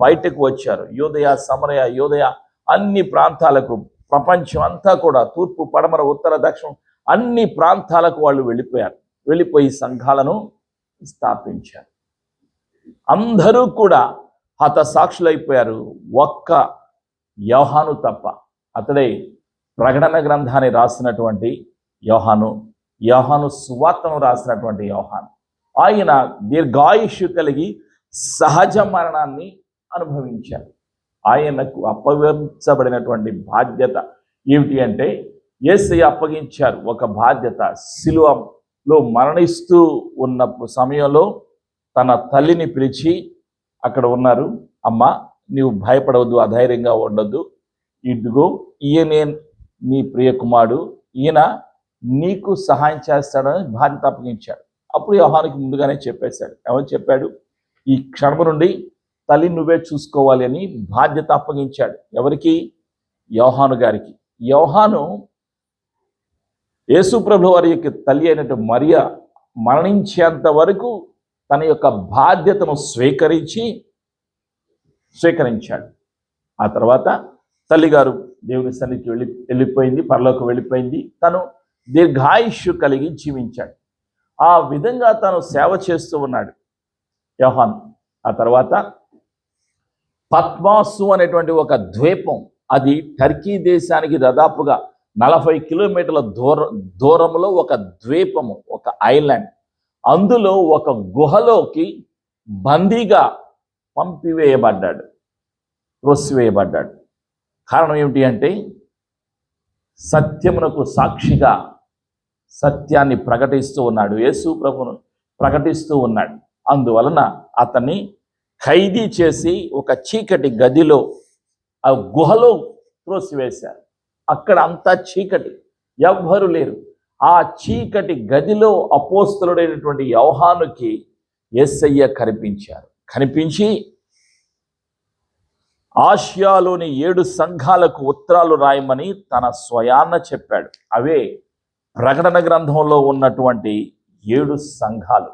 బయటకు వచ్చారు. యూదయ, సమరయ, యూదయ అన్ని ప్రాంతాలకు, ప్రపంచం అంతా కూడా, తూర్పు, పడమర, ఉత్తర, దక్షిణం అన్ని ప్రాంతాలకు వాళ్ళు వెళ్ళిపోయారు. వెళ్ళిపోయి సంఘాలను స్థాపించారు. అందరూ కూడా హతసాక్షులైపోయారు, ఒక్క యోహాను తప్ప. అతడే ప్రకటన గ్రంథాన్ని రాసినటువంటి యోహాను, యోహాను సువార్తను రాసినటువంటి యోహాను. ఆయన దీర్ఘాయుష్యు కలిగి సహజ మరణాన్ని అనుభవించారు. ఆయనకు అప్పగించబడినటువంటి బాధ్యత ఏమిటి అంటే, యేసయ్య అప్పగించారు ఒక బాధ్యత. సిలువలో మరణిస్తూ ఉన్న సమయంలో తన తల్లిని పిలిచి అక్కడ ఉన్నారు, అమ్మ నీవు భయపడవద్దు, అధైర్యంగా ఉండొద్దు, ఇదిగో ఈయనే నీ ప్రియకుమారుడు, ఈయన నీకు సహాయం చేస్తాడని బాధ్యత అప్పగించాడు. అప్పుడు యోహానుకి ముందుగానే చెప్పేశాడు. ఏమని చెప్పాడు? ఈ క్షణము నుండి తల్లి నువ్వే చూసుకోవాలి అని బాధ్యత అప్పగించాడు. ఎవరికి? యోహాను గారికి. యోహాను యేసు ప్రభువు వారి యొక్క తల్లి అయినటువంటి మరియా మరణించేంత వరకు తన యొక్క బాధ్యతను స్వీకరించాడు. ఆ తర్వాత తల్లిగారు దేవుని సన్నిధికి వెళ్ళిపోయింది, పరలోకి వెళ్ళిపోయింది. తను దీర్ఘాయుష్యు కలిగి జీవించాడు. ఆ విధంగా తను సేవ చేస్తూ ఉన్నాడు యోహాను. ఆ తర్వాత పద్మాసు అనేటువంటి ఒక ద్వీపం, అది టర్కీ దేశానికి దాదాపుగా 40 కిలోమీటర్ల దూరంలో ఒక ద్వీపము, ఒక ఐలాండ్. అందులో ఒక గుహలోకి బందీగా త్రోసివేయబడ్డాడు. కారణం ఏమిటి అంటే, సత్యమునకు సాక్షిగా సత్యాన్ని ప్రకటిస్తూ ఉన్నాడు, యేసు ప్రభువును ప్రకటిస్తూ ఉన్నాడు. అందువలన అతన్ని ఖైదీ చేసి ఒక చీకటి గదిలో, ఆ గుహలో త్రోసివేశారు. అక్కడ అంతా చీకటి, ఎవ్వరు లేరు. ఆ చీకటి గదిలో అపోస్తలుడైనటువంటి యోహానుకి యేసయ్య కనిపించి ఆసియాలోని 7 సంఘాలకు ఉత్తరాలు రాయమని తన స్వయాన చెప్పాడు. అవే ప్రకటన గ్రంథంలో ఉన్నటువంటి 7 సంఘాలు.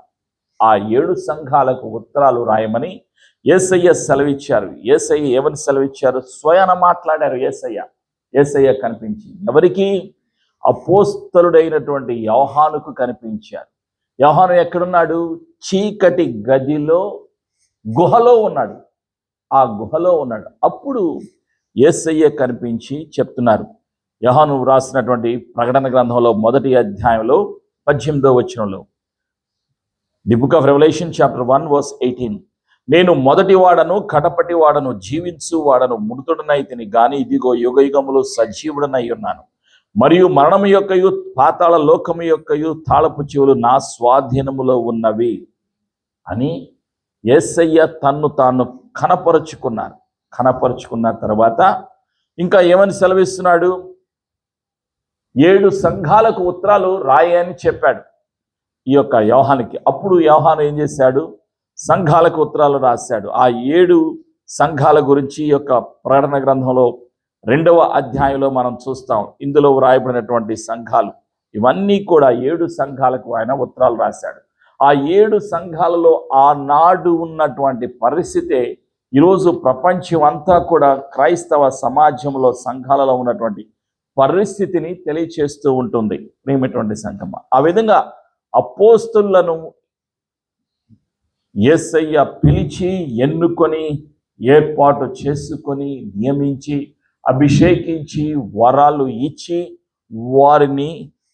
ఆ 7 సంఘాలకు ఉత్తరాలు రాయమని యేసయ్య సెలవిచ్చారు. యేసయ్య ఏమని సెలవిచ్చారు? స్వయాన మాట్లాడారు. యేసయ్య కనిపించి ఎవరికి? అపోస్తలుడైనటువంటి యోహానుకు కనిపించారు. యోహాను ఎక్కడున్నాడు? చీకటి గదిలో గుహలో ఉన్నాడు. ఆ గుహలో ఉన్నాడు. అప్పుడు యేసయ్య కనిపించి చెప్తున్నారు. యోహాను రాసినటువంటి ప్రకటన గ్రంథంలో 1వ అధ్యాయంలో 18వ వచనంలో, the book of Revelation chapter 1 verse 18, నేను మొదటి వాడను కడపటి వాడను జీవించు వాడను మృతుడనైతిని గాని ఇదిగో యుగయుగములు సజీవుడనై ఉన్నాను, మరియు మరణము యొక్కయు పాతాళ లోకము యొక్కయు తాళపు చెవులు నా స్వాధీనములో ఉన్నవి అని యేసయ్య తన్ను తాను కనపరుచుకున్న తర్వాత ఇంకా ఏమని సెలవిస్తున్నాడు? 7 సంఘాలకు ఉత్తరాలు రాయని చెప్పాడు ఈ యొక్క యోహానికి. అప్పుడు యోహాను ఏం చేశాడు? సంఘాలకు ఉత్తరాలు రాశాడు. ఆ 7 సంఘాల గురించి ఈ యొక్క ప్రకటన గ్రంథంలో 2వ అధ్యాయంలో మనం చూస్తాం. ఇందులో వ్రాయబడినటువంటి సంఘాలు ఇవన్నీ కూడా 7 సంఘాలకు ఆయన ఉత్తరాలు రాశాడు. ఆ 7 సంఘాలలో ఆనాడు ఉన్నటువంటి పరిస్థితే ఈరోజు ప్రపంచం అంతా కూడా క్రైస్తవ సమాజంలో సంఘాలలో ఉన్నటువంటి పరిస్థితిని తెలియచేస్తూ ఉంటుంది. ప్రియమైనటువంటి సంఘం, ఆ విధంగా అపోస్తలులను యేసయ్య పిలిచి ఎన్నుకొని ఏర్పాటు చేసుకొని నియమించి అభిషేకించి వరాలు ఇచ్చి వారిని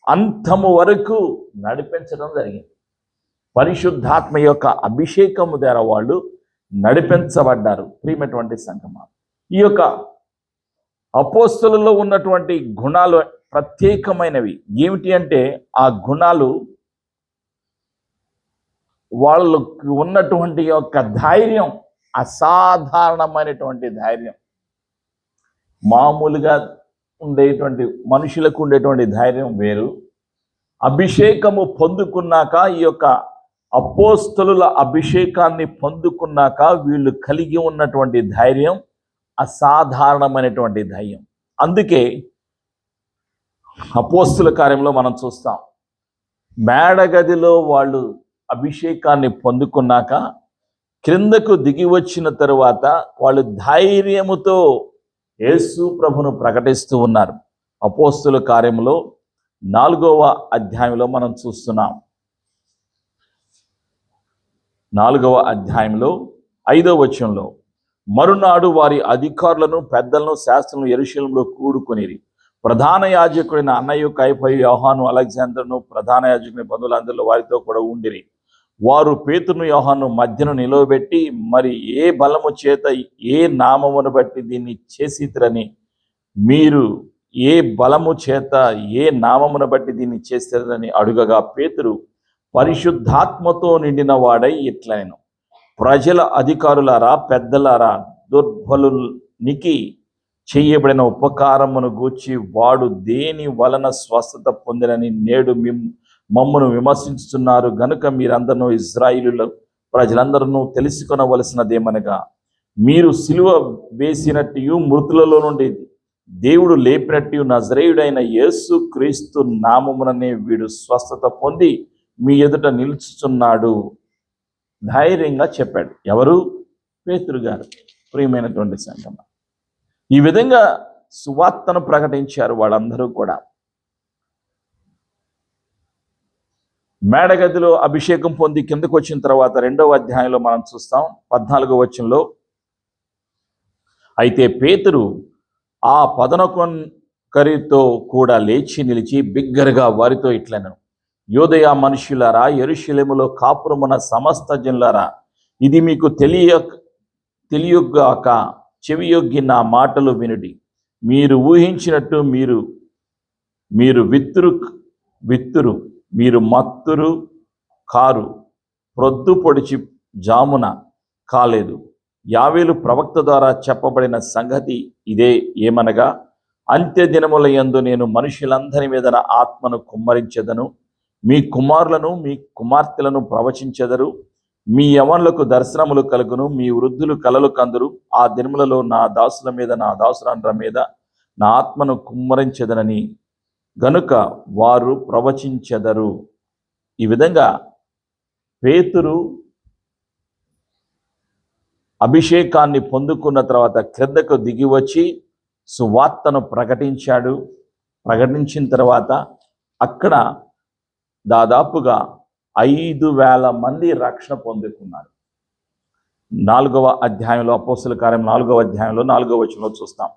అంతము వరకు నడిపించడం జరిగింది. పరిశుద్ధాత్మ యొక్క అభిషేకము ద్వారా వాళ్ళు నడిపించబడ్డారు. ప్రియమైనటువంటి సంఘమా, ఈ యొక్క అపోస్తలుల్లో ఉన్నటువంటి గుణాలు ప్రత్యేకమైనవి. ఏమిటి అంటే ఆ గుణాలు వాళ్ళకు ఉన్నటువంటి యొక్క ధైర్యం అసాధారణమైనటువంటి ధైర్యం. మామూలుగా ఉండేటువంటి మనుషులకు ఉండేటువంటి ధైర్యం వేరు. అభిషేకము పొందుకున్నాక, ఈ యొక్క అపోస్తలుల అభిషేకాన్ని పొందుకున్నాక వీళ్ళు కలిగి ఉన్నటువంటి ధైర్యం అసాధారణమైనటువంటి ధైర్యం. అందుకే అపోస్తల కార్యంలో మనం చూస్తాం, మేడగదిలో వాళ్ళు అభిషేకాన్ని పొందుకున్నాక క్రిందకు దిగి వచ్చిన తరువాత వాళ్ళు ధైర్యముతో యేసు ప్రభును ప్రకటిస్తూ ఉన్నారు. అపోస్తల కార్యంలో 4వ అధ్యాయంలో మనం చూస్తున్నాం. 4వ అధ్యాయంలో 5వ వచనంలో, మరునాడు వారి అధికారులను పెద్దలను శాస్త్రులను యెరూషలేములో కూడుకొనిరి. ప్రధాన యాజకుడైన అన్నయ్య కయపయు యోహాను అలెగ్జాండరును ప్రధాన యాజకుని బంధువులందరూ వారితో కూడా ఉండిరి. వారు పేతురును యోహాను మధ్యను నిలవబెట్టి, మరి ఏ బలము చేత ఏ నామమును బట్టి దీన్ని చేసిరని, మీరు ఏ బలము చేత ఏ నామమును బట్టి దీన్ని చేస్తారని అడుగగా, పేతురు పరిశుద్ధాత్మతో నిండిన వాడై ఇట్లనెను, ప్రజల అధికారులారా పెద్దలారా, దుర్బలునికి చేయబడిన ఉపకారమును గూర్చి వాడు దేని వలన స్వస్థత పొందినని నేడు మమ్మను విమర్శించుతున్నారు గనుక మీరందరూ ఇశ్రాయేలు ప్రజలందరూ తెలుసుకొనవలసినదేమనగా, మీరు సిలువ వేసినట్టు మృతులలో నుండి దేవుడు లేపినట్టు నజరేయుడైన యేసు క్రీస్తు నామముననే వీడు స్వస్థత పొంది మీ ఎదుట నిలుచుచున్నాడు. ధైర్యంగా చెప్పాడు. ఎవరు? పేతురు గారు. ప్రియమైనటువంటి సంఘం, ఈ విధంగా సువార్తను ప్రకటించారు వాళ్ళందరూ కూడా. మేడగదిలో అభిషేకం పొంది కిందకు వచ్చిన తర్వాత 2వ అధ్యాయంలో మనం చూస్తాం 14వ వచనంలో, అయితే పేతురు ఆ 11 కూడా లేచి నిలిచి బిగ్గరగా వారితో ఇట్లనెను, యోదయ మనుషులారా, యెరూషలేములో కాపురమున సమస్త జనులారా, ఇది మీకు తెలియగాక చెవియొగ్గి నా మాటలు వినుడి. మీరు ఊహించినట్టు మీరు విత్తురు, మీరు మత్తురు కారు, ప్రొద్దు పొడిచి జామున కాలేదు. యావేలు ప్రవక్త ద్వారా చెప్పబడిన సంగతి ఇదే, ఏమనగా అంత్య దినముల యందు నేను మనుషులందరి మీద నా ఆత్మను కుమ్మరించెదను. మీ కుమారులను మీ కుమార్తెలను ప్రవచించెదరు. మీ యవనులకు దర్శనములు కలుగును. మీ వృద్ధులు కలలు కందురు. ఆ దినములలో నా దాసుల మీద నా దాసురాండ్ర మీద నా ఆత్మను కుమ్మరించెదనని గనుక వారు ప్రవచించెదరు. ఈ విధంగా పేతురు అభిషేకాన్ని పొందుకున్న తర్వాత క్రిందకు దిగి వచ్చి సువార్తను ప్రకటించాడు. ప్రకటించిన తర్వాత అక్కడ దాదాపుగా 5,000 మంది రక్షణ పొందుకున్నారు. 4వ అధ్యాయంలో, అపోస్తలుల కార్యం 4వ అధ్యాయంలో 4వ వచనంలో చూస్తాం.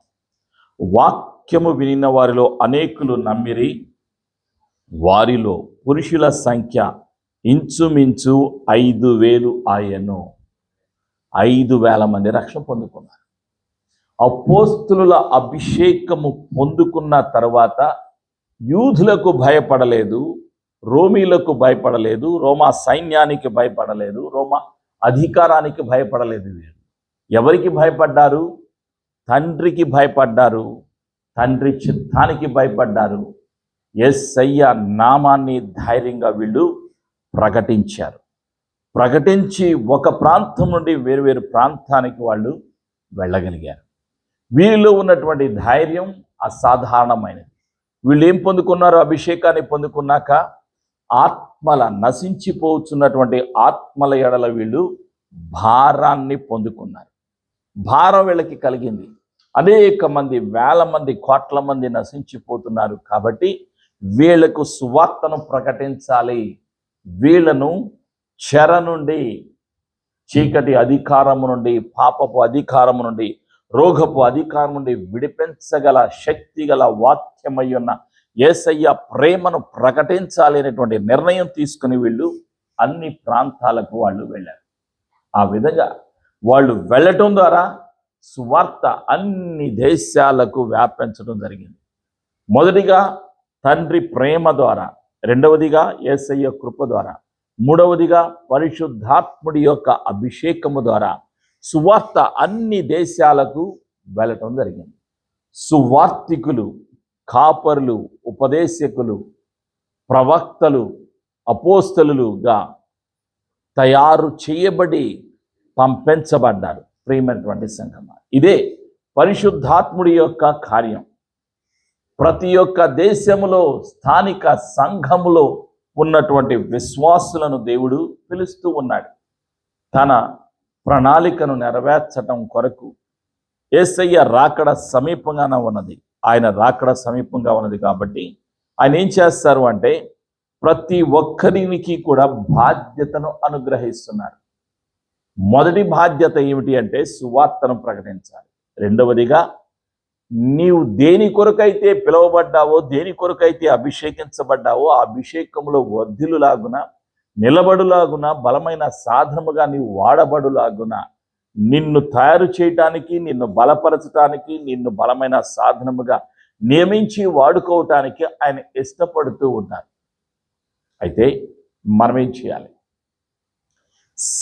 వాక్యము వినిన వారిలో అనేకులు నమ్మిరి. వారిలో పురుషుల సంఖ్య ఇంచుమించు 5,000 ఆయను. 5,000 మంది రక్షణ పొందుకున్నారు. అపోస్తలుల అభిషేకము పొందుకున్న తర్వాత యూదులకు భయపడలేదు, రోమీలకు భయపడలేదు, రోమా సైన్యానికి భయపడలేదు, రోమా అధికారానికి భయపడలేదు. ఎవరికి భయపడ్డారు? తండ్రికి భయపడ్డారు, తండ్రి చిత్తానికి భయపడ్డారు. యేసయ్య నామాన్ని ధైర్యంగా వీళ్ళు ప్రకటించారు. ప్రకటించి ఒక ప్రాంతం నుండి వేరువేరు ప్రాంతానికి వాళ్ళు వెళ్ళగలిగారు. వీరిలో ఉన్నటువంటి ధైర్యం అసాధారణమైనది. వీళ్ళు ఏం పొందుకున్నారు? అభిషేకాన్ని పొందుకున్నాక ఆత్మల నశించిపోతున్నటువంటి ఆత్మల ఎడల వీళ్ళు భారాన్ని పొందుకున్నారు. భారం వీళ్ళకి కలిగింది. అనేక మంది, వేల మంది, కోట్ల మంది నశించిపోతున్నారు. కాబట్టి వీళ్లకు సువార్తను ప్రకటించాలి. వీళ్ళను చెర నుండి, చీకటి అధికారము నుండి, పాపపు అధికారము నుండి, రోగపు అధికారం నుండి విడిపించగల శక్తి గల వాక్యమై ఉన్న యేసయ్య ప్రేమను ప్రకటించాలి అనేటువంటి నిర్ణయం తీసుకుని వీళ్ళు అన్ని ప్రాంతాలకు వాళ్ళు వెళ్ళారు. ఆ విధంగా వాళ్ళు వెళ్ళటం ద్వారా సువార్త అన్ని దేశాలకు వ్యాపించడం జరిగింది. మొదటిగా తండ్రి ప్రేమ ద్వారా, రెండవదిగా యేసయ్య కృప ద్వారా, మూడవదిగా పరిశుద్ధాత్ముడి యొక్క అభిషేకము ద్వారా సువార్త అన్ని దేశాలకు వెళ్ళటం జరిగింది. సువార్తికులు, కాపరులు, ఉపదేశకులు, ప్రవక్తలు, అపోస్తలుగా తయారు చేయబడి పంపించబడ్డారు. ప్రియమైనటువంటి సంఘమా, ఇదే పరిశుద్ధాత్ముడి యొక్క కార్యం. ప్రతి ఒక్క దేశములో, స్థానిక సంఘములో ఉన్నటువంటి విశ్వాసులను దేవుడు పిలుస్తూ ఉన్నాడు. తన ప్రణాళికను నెరవేర్చడం కొరకు యేసయ్య రాకడ సమీపంగానే ఉన్నది. ఆయన రాకడ సమీపంగా ఉన్నది కాబట్టి ఆయన ఏం చేస్తారు అంటే ప్రతి ఒక్కరికి కూడా బాధ్యతను అనుగ్రహిస్తున్నారు. మొదటి బాధ్యత ఏమిటి అంటే సువార్తను ప్రకటించాలి. రెండవదిగా నీవు దేని కొరకైతే పిలువబడ్డావో, దేని కొరకైతే అభిషేకించబడ్డావో ఆ అభిషేకంలో వర్ధిల్లులాగున, నిలబడులాగున, బలమైన సాధనముగా నీవు వాడబడులాగున, నిన్ను తయారు చేయటానికి, నిన్ను బలపరచటానికి, నిన్ను బలమైన సాధనముగా నియమించి వాడుకోవటానికి ఆయన ఇష్టపడుతూ ఉన్నారు. అయితే మనం ఏం చేయాలి?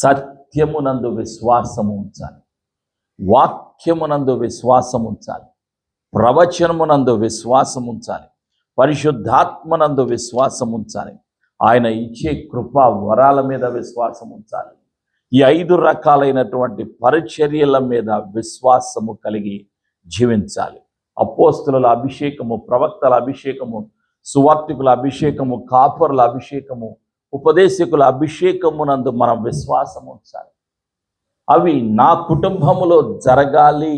సత్యమునందు విశ్వాసము ఉంచాలి, వాక్యమునందు విశ్వాసం ఉంచాలి, ప్రవచనమునందు విశ్వాసం ఉంచాలి, పరిశుద్ధాత్మనందు విశ్వాసం ఉంచాలి, ఆయన ఇచ్చే కృపా వరాల మీద విశ్వాసం ఉంచాలి. ఈ 5 రకాలైనటువంటి పరిచర్యల మీద విశ్వాసము కలిగి జీవించాలి. అపోస్తలుల అభిషేకము, ప్రవక్తల అభిషేకము, సువార్తికుల అభిషేకము, కాపరుల అభిషేకము, ఉపదేశకుల అభిషేకమునందు మనం విశ్వాసం ఉంచాలి. అవి నా కుటుంబములో జరగాలి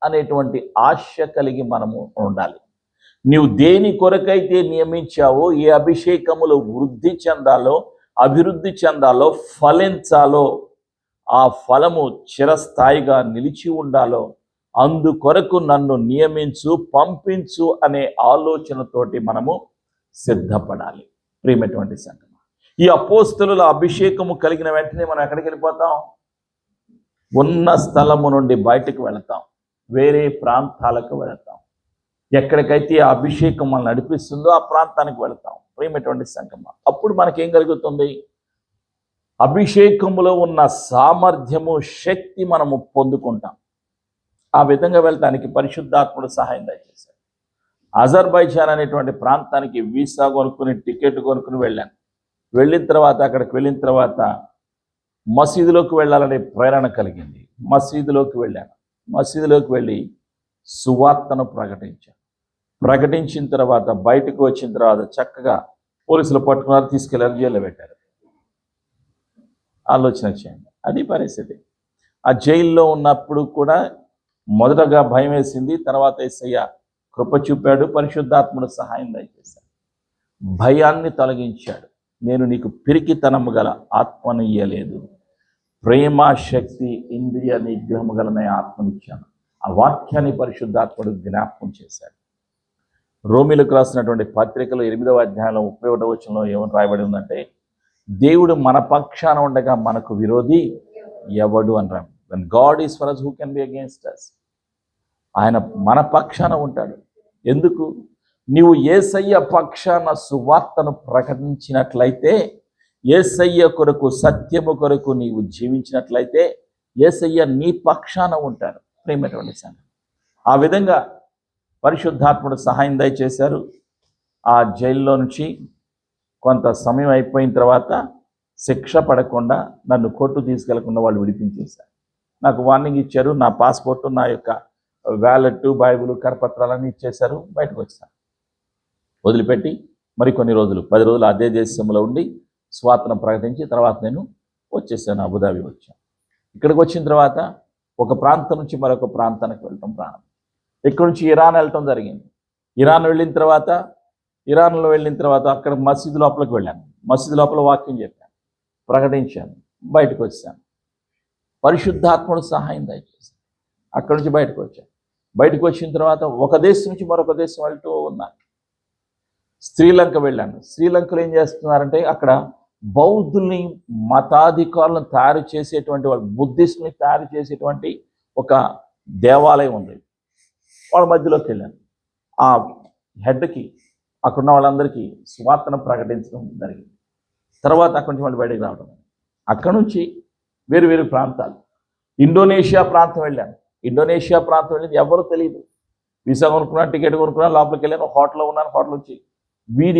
అనేటువంటి ఆశ కలిగి మనము ఉండాలి. నీవు దేని కొరకైతే నియమించావో, ఏ అభిషేకములో వృద్ధి చెందాలో, అభివృద్ధి చెందాలో, ఫలించాలో, ఆ ఫలము చిరస్థాయిగా నిలిచి ఉండాలో, అందుకొరకు నన్ను నియమించు, పంపించు అనే ఆలోచనతోటి మనము సిద్ధపడాలి. ప్రియమైనటువంటి సంఘం, ఈ అపోస్తలుల అభిషేకము కలిగిన వెంటనే మనం ఎక్కడికి వెళ్ళిపోతాం? ఉన్న స్థలము నుండి బయటకు వెళతాం, వేరే ప్రాంతాలకు వెళతాం. ఎక్కడికైతే ఆ అభిషేకం మనం నడిపిస్తుందో ఆ ప్రాంతానికి వెళతాం. ప్రియమైనటువంటి సంఘం, అప్పుడు మనకేం కలుగుతుంది? అభిషేకములో ఉన్న సామర్థ్యము, శక్తి మనము పొందుకుంటాం. ఆ విధంగా వెళ్ళటానికి పరిశుద్ధాత్ముడు సహాయం దయచేశాడు. అజర్బైజాన్ అనేటువంటి ప్రాంతానికి వీసా కొనుక్కుని టికెట్ కొనుక్కుని వెళ్ళాను. వెళ్ళిన తర్వాత అక్కడికి వెళ్ళిన తర్వాత మసీదులోకి వెళ్ళాలనే ప్రేరణ కలిగింది. మసీదులోకి వెళ్ళాను. మసీదులోకి వెళ్ళి సువార్తను ప్రకటించిన తర్వాత బయటకు వచ్చిన తర్వాత చక్కగా పోలీసులు పట్టుకున్నారు, తీసుకెళ్లారు, జైల్లో పెట్టారు. ఆలోచన చేయండి, అది పరిస్థితి. ఆ జైల్లో ఉన్నప్పుడు కూడా మొదటగా భయం వేసింది, తర్వాత యేసయ్య కృప చూపాడు, పరిశుద్ధాత్ముడు సహాయం దయచేశాడు, భయాన్ని తొలగించాడు. నేను నీకు పిరికితనము గల ఆత్మను ఇయ్యలేదు, ప్రేమ, శక్తి, ఇంద్రియ నిగ్రహము గలనే ఆత్మనిచ్చాను. ఆ వాక్యాన్ని పరిశుద్ధాత్ముడు జ్ఞాపకం చేశాడు. రోమిలకు రాసినటువంటి పత్రికలో 8వ అధ్యాయంలో 31వ వచనంలో ఏమని రాయబడి ఉందంటే, దేవుడు మన పక్షాన ఉండగా మనకు విరోధి ఎవడు అని రాడు. when God is for us, who can be against us? ఆయన మన పక్షాన ఉంటాడు. ఎందుకు? నీవు యేసయ్య పక్షాన సువార్తను ప్రకటించినట్లయితే, యేసయ్య కొరకు, సత్యము కొరకు నీవు జీవించినట్లయితే యేసయ్య నీ పక్షాన ఉంటాడు. ప్రేమైనటువంటి సంగతి. ఆ విధంగా పరిశుద్ధాత్ముడు సహాయం దయచేశారు. ఆ జైల్లో నుంచి కొంత సమయం అయిపోయిన తర్వాత శిక్ష పడకుండా, నన్ను కోర్టు తీసుకెళ్లకుండా వాళ్ళు విడిపించేశారు. నాకు వార్నింగ్ ఇచ్చారు. నా పాస్పోర్టు, నా యొక్క వ్యాలెట్, బైబుల్, కరపత్రాలన్నీ ఇచ్చేశారు. బయటకు వచ్చాను. వదిలిపెట్టి మరికొన్ని రోజులు, 10 రోజులు అదే దేశంలో ఉండి స్వార్థను ప్రకటించి తర్వాత నేను వచ్చేసాను, అబుదాబి వచ్చాను. ఇక్కడికి వచ్చిన తర్వాత ఒక ప్రాంతం నుంచి మరొక ప్రాంతానికి వెళ్ళటం ప్రారంభం. ఇక్కడ నుంచి ఇరాన్ వెళ్ళటం జరిగింది. ఇరాన్లో వెళ్ళిన తర్వాత అక్కడ మసీదు లోపలికి వెళ్ళాను. మసీదు లోపల వాక్యం చెప్పాను, ప్రకటించాను, బయటకు వచ్చాను. పరిశుద్ధాత్ముడు సహాయం దయచేశాను. అక్కడి నుంచి బయటకు వచ్చాను. బయటకు వచ్చిన తర్వాత ఒక దేశం నుంచి మరొక దేశం వెళ్తూ ఉన్నాను. శ్రీలంక వెళ్ళాను. శ్రీలంకలో ఏం చేస్తున్నారంటే, అక్కడ బౌద్ధుల్ని, మతాధికారులను తయారు చేసేటువంటి వాళ్ళు, బుద్ధిస్టుని తయారు చేసేటువంటి ఒక దేవాలయం ఉంది. వాళ్ళ మధ్యలోకి వెళ్ళాను. ఆ హెడ్కి, అక్కడున్న వాళ్ళందరికీ సువార్తను ప్రకటించడం జరిగింది. తర్వాత అక్కడి నుంచి మళ్ళీ బయటకు రావడం. అక్కడి నుంచి వేరు వేరు ప్రాంతాలు, ఇండోనేషియా ప్రాంతం వెళ్ళాను. ఇండోనేషియా ప్రాంతం వెళ్ళింది ఎవరు తెలియదు. వీసా కొనుక్కున్నాను, టికెట్ కొనుక్కున్నాను, లోపలికి వెళ్ళాను, హోటల్లో ఉన్నాను. హోటల్ నుంచి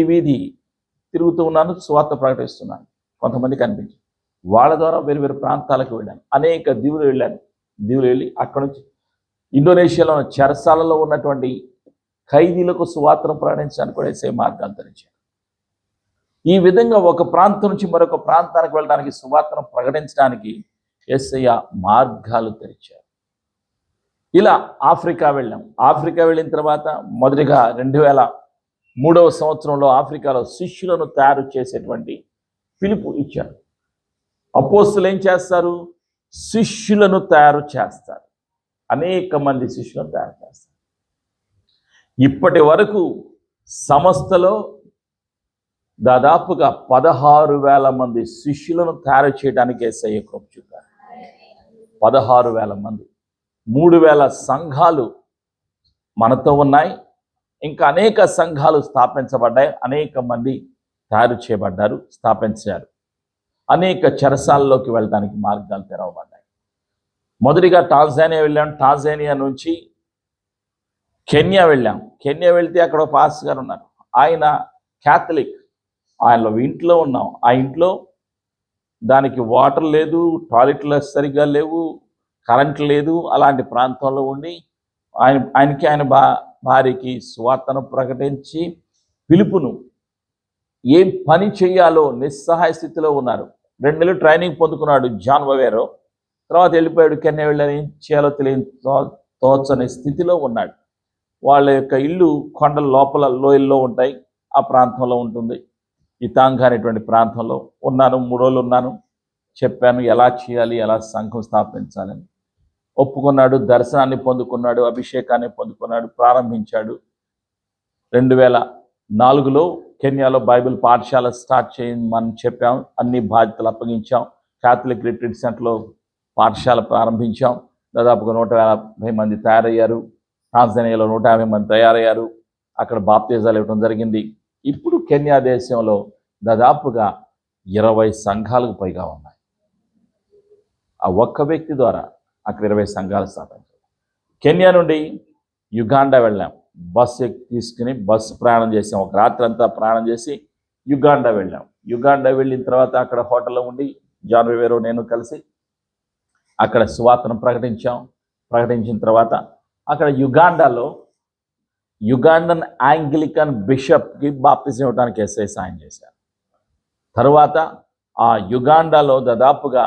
వీధి తిరుగుతూ ఉన్నాను, సువార్త ప్రకటిస్తున్నాను. కొంతమంది కనిపించి వాళ్ళ ద్వారా వేరు వేరు ప్రాంతాలకు వెళ్ళాను. అనేక దీవులు వెళ్ళాను. దీవులు వెళ్ళి అక్కడ నుంచి ఇండోనేషియాలో చెరసాలలో ఉన్నటువంటి ఖైదీలకు సువార్తను ప్రకటించడానికి కూడా వేసే మార్గాలు తెరిచారు. ఈ విధంగా ఒక ప్రాంతం నుంచి మరొక ప్రాంతానికి వెళ్ళడానికి, సువార్తను ప్రకటించడానికి యేసయ్య మార్గాలు తెరిచారు. ఇలా ఆఫ్రికా వెళ్ళాం. ఆఫ్రికా వెళ్ళిన తర్వాత మొదటిగా 2003వ సంవత్సరంలో ఆఫ్రికాలో శిష్యులను తయారు చేసేటువంటి పిలుపు ఇచ్చారు. అపోస్తులు ఏం చేస్తారు? శిష్యులను తయారు చేస్తారు. అనేక మంది శిష్యులను తయారు చేస్తారు. ఇప్పటి వరకు సంస్థలో దాదాపుగా 16,000 మంది శిష్యులను తయారు చేయడానికి యేసయ్య కృప చూపారు. 16,000 మంది. 3,000 సంఘాలు మనతో ఉన్నాయి. ఇంకా అనేక సంఘాలు స్థాపించబడ్డాయి. అనేక మంది తయారు చేయబడ్డారు, స్థాపించారు. అనేక చెరసాలలోకి వెళ్ళడానికి మార్గాలు తెరవబడ్డాయి. మొదటిగా టాంజానియా వెళ్ళాం. టాంజానియా నుంచి కెన్యా వెళ్ళాం. కెన్యా వెళ్తే అక్కడ పాస్టర్ గారు ఉన్నారు. ఆయన క్యాథలిక్. ఆయనలో ఇంట్లో ఉన్నాం. ఆ ఇంట్లో దానికి వాటర్ లేదు, టాయిలెట్లు సరిగ్గా లేవు, కరెంట్ లేదు. అలాంటి ప్రాంతంలో ఉండి ఆయన భార్యకి సువార్తను ప్రకటించి పిలుపును, ఏం పని చేయాలో నిస్సహాయ స్థితిలో ఉన్నారు. 2 నెలలు ట్రైనింగ్ పొందుకున్నాడు జాన్ వవేరో. తర్వాత వెళ్ళిపోయాడు. కెన్యా వెళ్ళారు. ఏం చేయాలో తెలియని తోచని స్థితిలో ఉన్నాడు. వాళ్ళ యొక్క ఇల్లు కొండల లోపల లోయల్లో ఉంటాయి. ఆ ప్రాంతంలో ఉంటుంది. ఇతాంగా అనేటువంటి ప్రాంతంలో ఉన్నాను. 3 రోజులు ఉన్నాను. చెప్పాను ఎలా చేయాలి, ఎలా సంఘం స్థాపించాలని. ఒప్పుకున్నాడు. దర్శనాన్ని పొందుకున్నాడు, అభిషేకాన్ని పొందుకున్నాడు, ప్రారంభించాడు. 2004లో కెన్యాలో బైబిల్ పాఠశాల స్టార్ట్ చేయమని చెప్పాం. అన్ని బాధ్యతలు అప్పగించాం. క్యాథలిక్ రిట్రీట్ సెంటర్లో పాఠశాల ప్రారంభించాం. దాదాపుగా 150 మంది తయారయ్యారు. టాంజానియాలో 150 మంది తయారయ్యారు. అక్కడ బాప్తిజాలు ఇవ్వడం జరిగింది. ఇప్పుడు కెన్యా దేశంలో దాదాపుగా 20 సంఘాలకు పైగా ఉన్నాయి. ఆ ఒక్క వ్యక్తి ద్వారా అక్కడ 20 సంఘాలు స్థాపించారు. కెన్యా నుండి యుగాండా వెళ్ళాం. బస్సు తీసుకుని బస్సు ప్రయాణం చేసాం. ఒక రాత్రి అంతా ప్రయాణం చేసి యుగాండా వెళ్ళాం. యుగాండా వెళ్ళిన తర్వాత అక్కడ హోటల్లో ఉండి జాన్ రివేరో నేను కలిసి అక్కడ సువార్తను ప్రకటించిన తర్వాత అక్కడ యుగాండాలో యుగాండన్ యాంగ్లికన్ బిషప్కి బాప్తిజం ఇవ్వడానికి ఎస్ఐ సాయం చేశారు. తర్వాత ఆ యుగాండాలో దాదాపుగా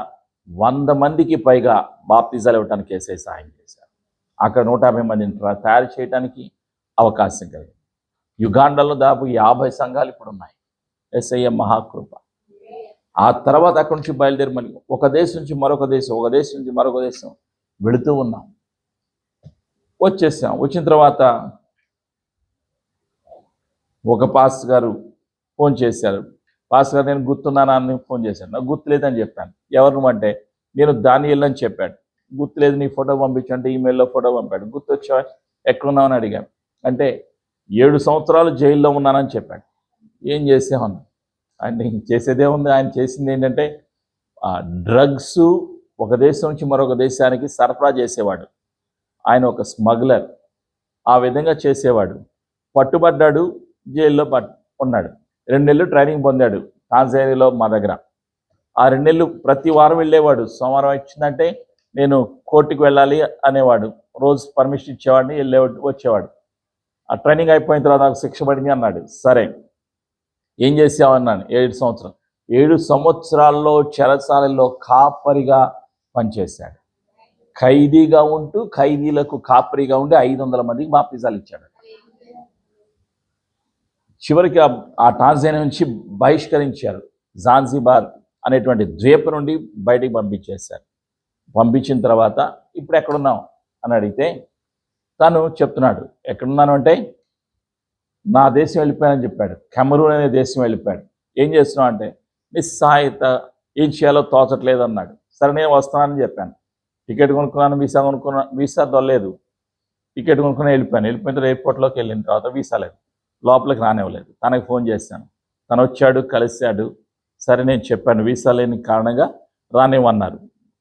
100 మందికి పైగా బాప్తిజాలు ఇవ్వడానికి ఎస్ఐ సాయం చేశారు. అక్కడ 150 మందిని తయారు చేయడానికి అవకాశం కలిగింది. యుగాండాలో దాదాపు 50 సంఘాలు ఇప్పుడు ఉన్నాయి. ఎస్ఐ మహాకృప. ఆ తర్వాత అక్కడి నుంచి బయలుదేరి మళ్ళీ ఒక దేశం నుంచి మరొక దేశం, ఒక దేశం నుంచి మరొక దేశం వెళుతూ ఉన్నాం. వచ్చేసాం. వచ్చిన తర్వాత ఒక పాస్టర్ గారు ఫోన్ చేశారు. పాస్టర్ గారు, నేను గుర్తున్నానా అని ఫోన్ చేశాను. నాకు గుర్తులేదని చెప్పాను. ఎవరు అంటే నేను దానియేలు అని చెప్పాడు. గుర్తులేదు, నీ ఫోటో పంపించంటే ఈమెయిల్లో ఫోటో పంపాడు. గుర్తొచ్చా, ఎక్కడున్నామని అడిగాను. అంటే 7 సంవత్సరాలు జైల్లో ఉన్నానని చెప్పాడు. ఏం చేసామన్నా, ఆయన చేసేదే ఉంది. ఆయన చేసింది ఏంటంటే డ్రగ్స్ ఒక దేశం నుంచి మరొక దేశానికి సరఫరా చేసేవాడు. ఆయన ఒక స్మగ్లర్. ఆ విధంగా చేసేవాడు. పట్టుబడ్డాడు, జైల్లో ఉన్నాడు. 2 నెలలు ట్రైనింగ్ పొందాడు టాంజానియాలో మా దగ్గర. ఆ 2 నెలలు ప్రతి వారం వెళ్ళేవాడు. సోమవారం ఇచ్చిందంటే నేను కోర్టుకు వెళ్ళాలి అనేవాడు. రోజు పర్మిషన్ ఇచ్చేవాడిని, వచ్చేవాడు. ఆ ట్రైనింగ్ అయిపోయిన తర్వాత నాకు శిక్ష పడింది అన్నాడు. సరే, ఏం చేసామన్నాను. 7 సంవత్సరాల్లో చెరసాలలో కాపరిగా పనిచేశాడు. ఖైదీగా ఉంటూ ఖైదీలకు కాపరిగా ఉండి 500 మందికి బాప్తిజాలు ఇచ్చాడు. చివరికి ఆ టాంజానియా నుంచి బహిష్కరించారు. జాన్జిబార్ అనేటువంటి ద్వీపం నుండి బయటికి పంపించేశారు. పంపించిన తర్వాత ఇప్పుడు ఎక్కడున్నావు అని అడిగితే తను చెప్తున్నాడు. ఎక్కడున్నాను అంటే నా దేశం వెళ్ళిపోయానని చెప్పాడు. కెమరూన్ అనే దేశం వెళ్ళిపోయాడు. ఏం చేస్తున్నావు అంటే నిస్సహాయత, ఏం చేయాలో తోచట్లేదు అన్నాడు. సరే, నేను వస్తున్నానని చెప్పాను. టికెట్ కొనుక్కున్నాను, వీసా దొరలేదు. టికెట్ కొనుక్కుని వెళ్ళిపోయిన తర్వాత ఎయిర్పోర్ట్లోకి వెళ్ళిన తర్వాత వీసా లేదు, లోపలికి రానివ్వలేదు. తనకు ఫోన్ చేశాను. తను వచ్చాడు, కలిశాడు. సరే, నేను చెప్పాను వీసా లేని కారణంగా రానివ్వన్నారు.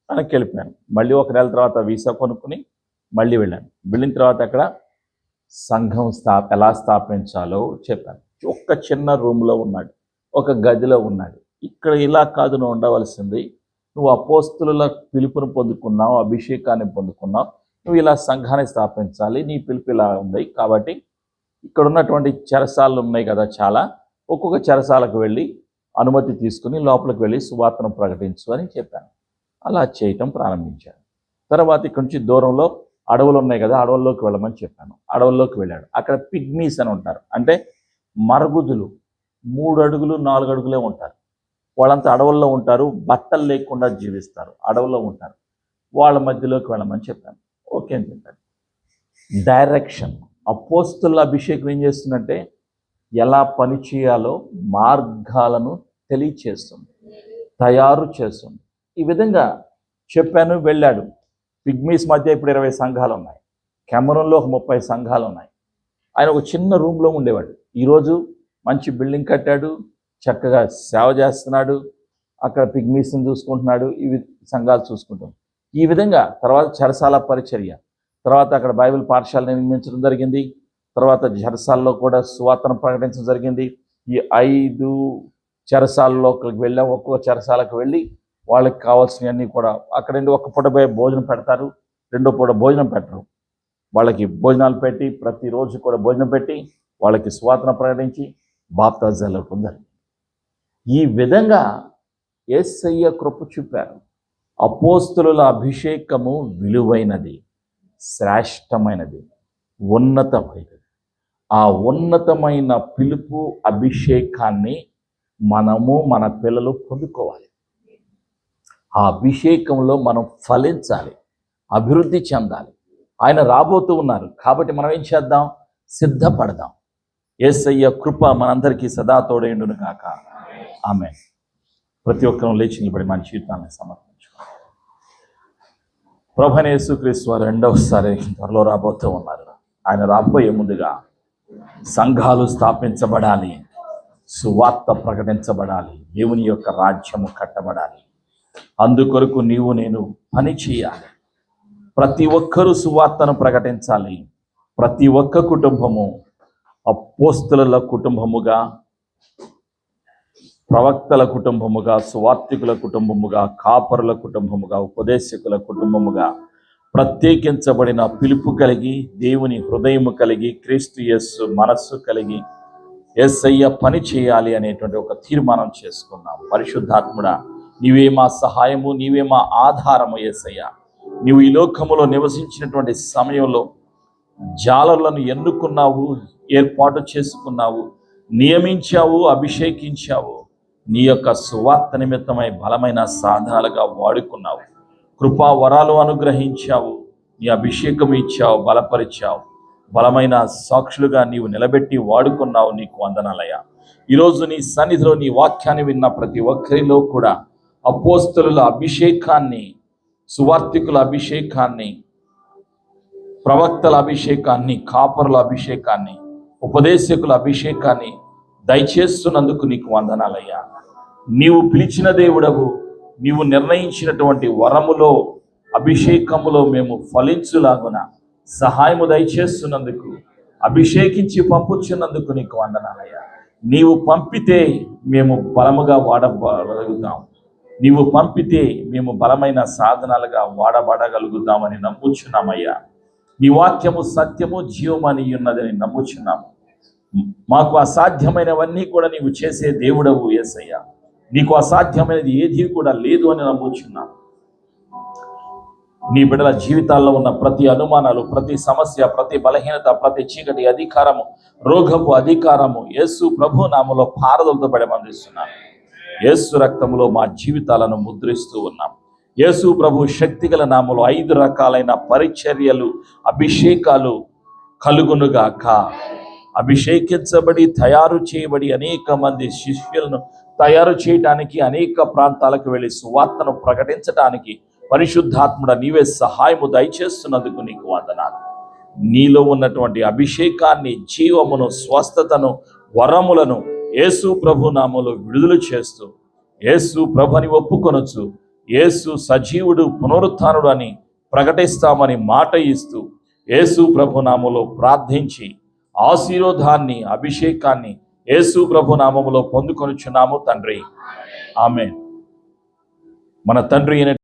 తనకి వెళ్ళిపోయాను. మళ్ళీ 1 నెల తర్వాత వీసా కొనుక్కుని మళ్ళీ వెళ్ళాను. వెళ్ళిన తర్వాత అక్కడ సంఘం ఎలా స్థాపించాలో చెప్పాను. ఒక్క చిన్న రూమ్లో ఉన్నాడు, ఒక గదిలో ఉన్నాడు. ఇక్కడ ఇలా కాదు నువ్వు ఉండవలసింది, నువ్వు అపోస్తుల పిలుపును పొందుకున్నావు, అభిషేకాన్ని పొందుకున్నావు, నువ్వు ఇలా సంఘాన్ని స్థాపించాలి, నీ పిలుపు ఇలా ఉంది. కాబట్టి ఇక్కడ ఉన్నటువంటి చెరసాలలు ఉన్నాయి కదా చాలా, ఒక్కొక్క చెరసాలకు వెళ్ళి అనుమతి తీసుకుని లోపలికి వెళ్ళి సువార్తను ప్రకటించు అని చెప్పాను. అలా చేయటం ప్రారంభించాను. తర్వాత ఇక్కడ నుంచి దూరంలో అడవులు ఉన్నాయి కదా, అడవుల్లోకి వెళ్ళమని చెప్పాను. అడవుల్లోకి వెళ్ళాడు. అక్కడ పిగ్మీస్ అని ఉంటారు, అంటే మరుగుజులు. 3 అడుగులు 4 అడుగులే ఉంటారు. వాళ్ళంతా అడవుల్లో ఉంటారు, బట్టలు లేకుండా జీవిస్తారు, అడవుల్లో ఉంటారు. వాళ్ళ మధ్యలోకి వెళ్ళమని చెప్పాను. ఓకే అని చెప్పాను. డైరెక్షన్. అపోస్తుల అభిషేకం ఏం చేస్తుందంటే ఎలా పని చేయాలో మార్గాలను తెలియచేస్తుంది, తయారు చేస్తుంది. ఈ విధంగా చెప్పాను. వెళ్ళాడు. పిగ్మీస్ మధ్య ఇప్పుడు 20 సంఘాలు ఉన్నాయి. కెమరూన్లో ఒక 30 సంఘాలు ఉన్నాయి. ఆయన ఒక చిన్న రూమ్లో ఉండేవాడు. ఈరోజు మంచి బిల్డింగ్ కట్టాడు, చక్కగా సేవ చేస్తున్నాడు, అక్కడ పిగ్మీస్ని చూసుకుంటున్నాడు, ఇవి సంఘాలు చూసుకుంటాం. ఈ విధంగా తర్వాత చెరసాల పరిచర్య, తర్వాత అక్కడ బైబిల్ పాఠశాల నిర్మించడం జరిగింది. తర్వాత చెరసాలలో కూడా సువార్తను ప్రకటించడం జరిగింది. ఈ 5 చెరసాలలోకి వెళ్ళాం. ఒక్కొక్క చెరసాలకు వెళ్ళి వాళ్ళకి కావాల్సినవన్నీ కూడా అక్కడ ఒక్క పూట భోజనం పెడతారు, 2వ పూట భోజనం పెట్టరు. వాళ్ళకి భోజనాలు పెట్టి ప్రతిరోజు కూడా భోజనం పెట్టి వాళ్ళకి సువార్తను ప్రకటించి బాప్తిజాలు పొందారు. ఈ విధంగా యేసయ్య కృప చూపారు. అపోస్తుల అభిషేకము విలువైనది, శ్రేష్టమైనది, ఉన్నతమైనది. ఆ ఉన్నతమైన పిలుపు అభిషేకాన్ని మనము మన పిల్లలు పొందుకోవాలి. ఆ అభిషేకంలో మనం ఫలించాలి, అభివృద్ధి చెందాలి. ఆయన రాబోతూ ఉన్నారు కాబట్టి మనం ఏం చేద్దాం? సిద్ధపడదాం. యేసయ్య కృప మనందరికీ సదా తోడేండును కాక. ఆమేన్. ప్రతి ఒక్కరూ లేచి నిలబడి మన జీవితాన్ని సమర్పించుకోవాలి. ప్రభువైన యేసుక్రీస్తు వారు 2వసారి త్వరలో రాబోతూ ఉన్నారు. ఆయన రాబోయే ముందుగా సంఘాలు స్థాపించబడాలి, సువార్త ప్రకటించబడాలి, దేవుని యొక్క రాజ్యము కట్టబడాలి. అందుకొరకు నీవు నేను పని చేయాలి. ప్రతి ఒక్కరూ సువార్తను ప్రకటించాలి. ప్రతి ఒక్క కుటుంబము అపోస్తలుల కుటుంబముగా, ప్రవక్తల కుటుంబముగా, సువార్తికుల కుటుంబముగా, కాపరుల కుటుంబముగా, ఉపదేశకుల కుటుంబముగా, ప్రత్యేకించబడిన పిలుపు కలిగి, దేవుని హృదయము కలిగి, క్రీస్తు యేసు మనస్సు కలిగి యేసయ్య పని చేయాలి అనేటువంటి ఒక తీర్మానం చేసుకున్నాం. పరిశుద్ధాత్ముడా, నీవే మా సహాయము, నీవే మా ఆధారము. యేసయ్య, నీవు ఈ లోకములో నివసించినటువంటి సమయంలో జాలర్లను ఎన్నుకున్నావు, ఏర్పాటు చేసుకున్నావు, నియమించావు, అభిషేకించావు. నీ యొక్క సువార్త నిమిత్తమై బలమైన సాధనాలుగా వాడుకున్నావు. కృపా వరాలు అనుగ్రహించావు, నీ అభిషేకం ఇచ్చావు, బలపరిచావు. బలమైన సాక్షులుగా నీవు నిలబెట్టి వాడుకున్నావు. నీకు వందనాలయ్యా. ఈరోజు నీ సన్నిధిలో నీ వాక్యాన్ని విన్న ప్రతి ఒక్కరిలో కూడా అపోస్తలుల అభిషేకాన్ని, సువార్తికుల అభిషేకాన్ని, ప్రవక్తల అభిషేకాన్ని, కాపరుల అభిషేకాన్ని, ఉపదేశకుల అభిషేకాన్ని దయచేస్తున్నందుకు నీకు వందనాలయ్యా. నీవు పిలిచిన దేవుడవు, నీవు నిర్ణయించినటువంటి వరములో, అభిషేకములో మేము ఫలించులాగున సహాయము దయచేస్తున్నందుకు, అభిషేకించి పంపుచున్నందుకు నీకు వందనాలయ్యా. నీవు పంపితే మేము బలముగా వాడగలుగుతాం, నీవు పంపితే మేము బలమైన సాధనాలుగా వాడబడగలుగుతామని నమ్ముచున్నామయ్యా. నీ వాక్యము సత్యము జీవమని ఉన్నదని నమ్ముచున్నాము. మాకు అసాధ్యమైనవన్నీ కూడా నీవు చేసే దేవుడవు యేసయ్యా. నీకు అసాధ్యమైనది ఏది కూడా లేదు అని నమ్ముచున్నాం. నీ బిడ్డల జీవితాల్లో ఉన్న ప్రతి అనుమానాలు, ప్రతి సమస్య, ప్రతి బలహీనత, ప్రతి చీకటి అధికారము, రోగపు అధికారము యేసు ప్రభు నామములో పారదలతో పడమందిస్తున్నాను. యేసు రక్తములో మా జీవితాలను ముద్రిస్తూ ఉన్నాం. యేసు ప్రభు శక్తిగల నామములో 5 రకాలైన పరిచర్యలు, అభిషేకాలు కలుగునుగాక. అభిషేకించబడి తయారు చేయబడి అనేక మంది శిష్యులను తయారు చేయడానికి, అనేక ప్రాంతాలకు వెళ్ళి సువార్తను ప్రకటించడానికి పరిశుద్ధాత్ముడ నీవే సహాయము దయచేస్తున్నందుకు నీకు వందనాలు. నీలో ఉన్నటువంటి అభిషేకాన్ని, జీవమును, స్వస్థతను, వరములను యేసు ప్రభు నామములో విడుదల చేస్తూ, యేసు ప్రభుని ఒప్పుకొనొచ్చు, యేసు సజీవుడు, పునరుత్థానుడు అని ప్రకటిస్తామని మాట ఇస్తూ, యేసు ప్రభు నామములో ప్రార్థించి ఆశీర్వాదాన్ని, అభిషేకాన్ని యేసు ప్రభు నామములో పొందుకొనుచున్నాము తండ్రి. ఆమేన్. మన తండ్రి అయిన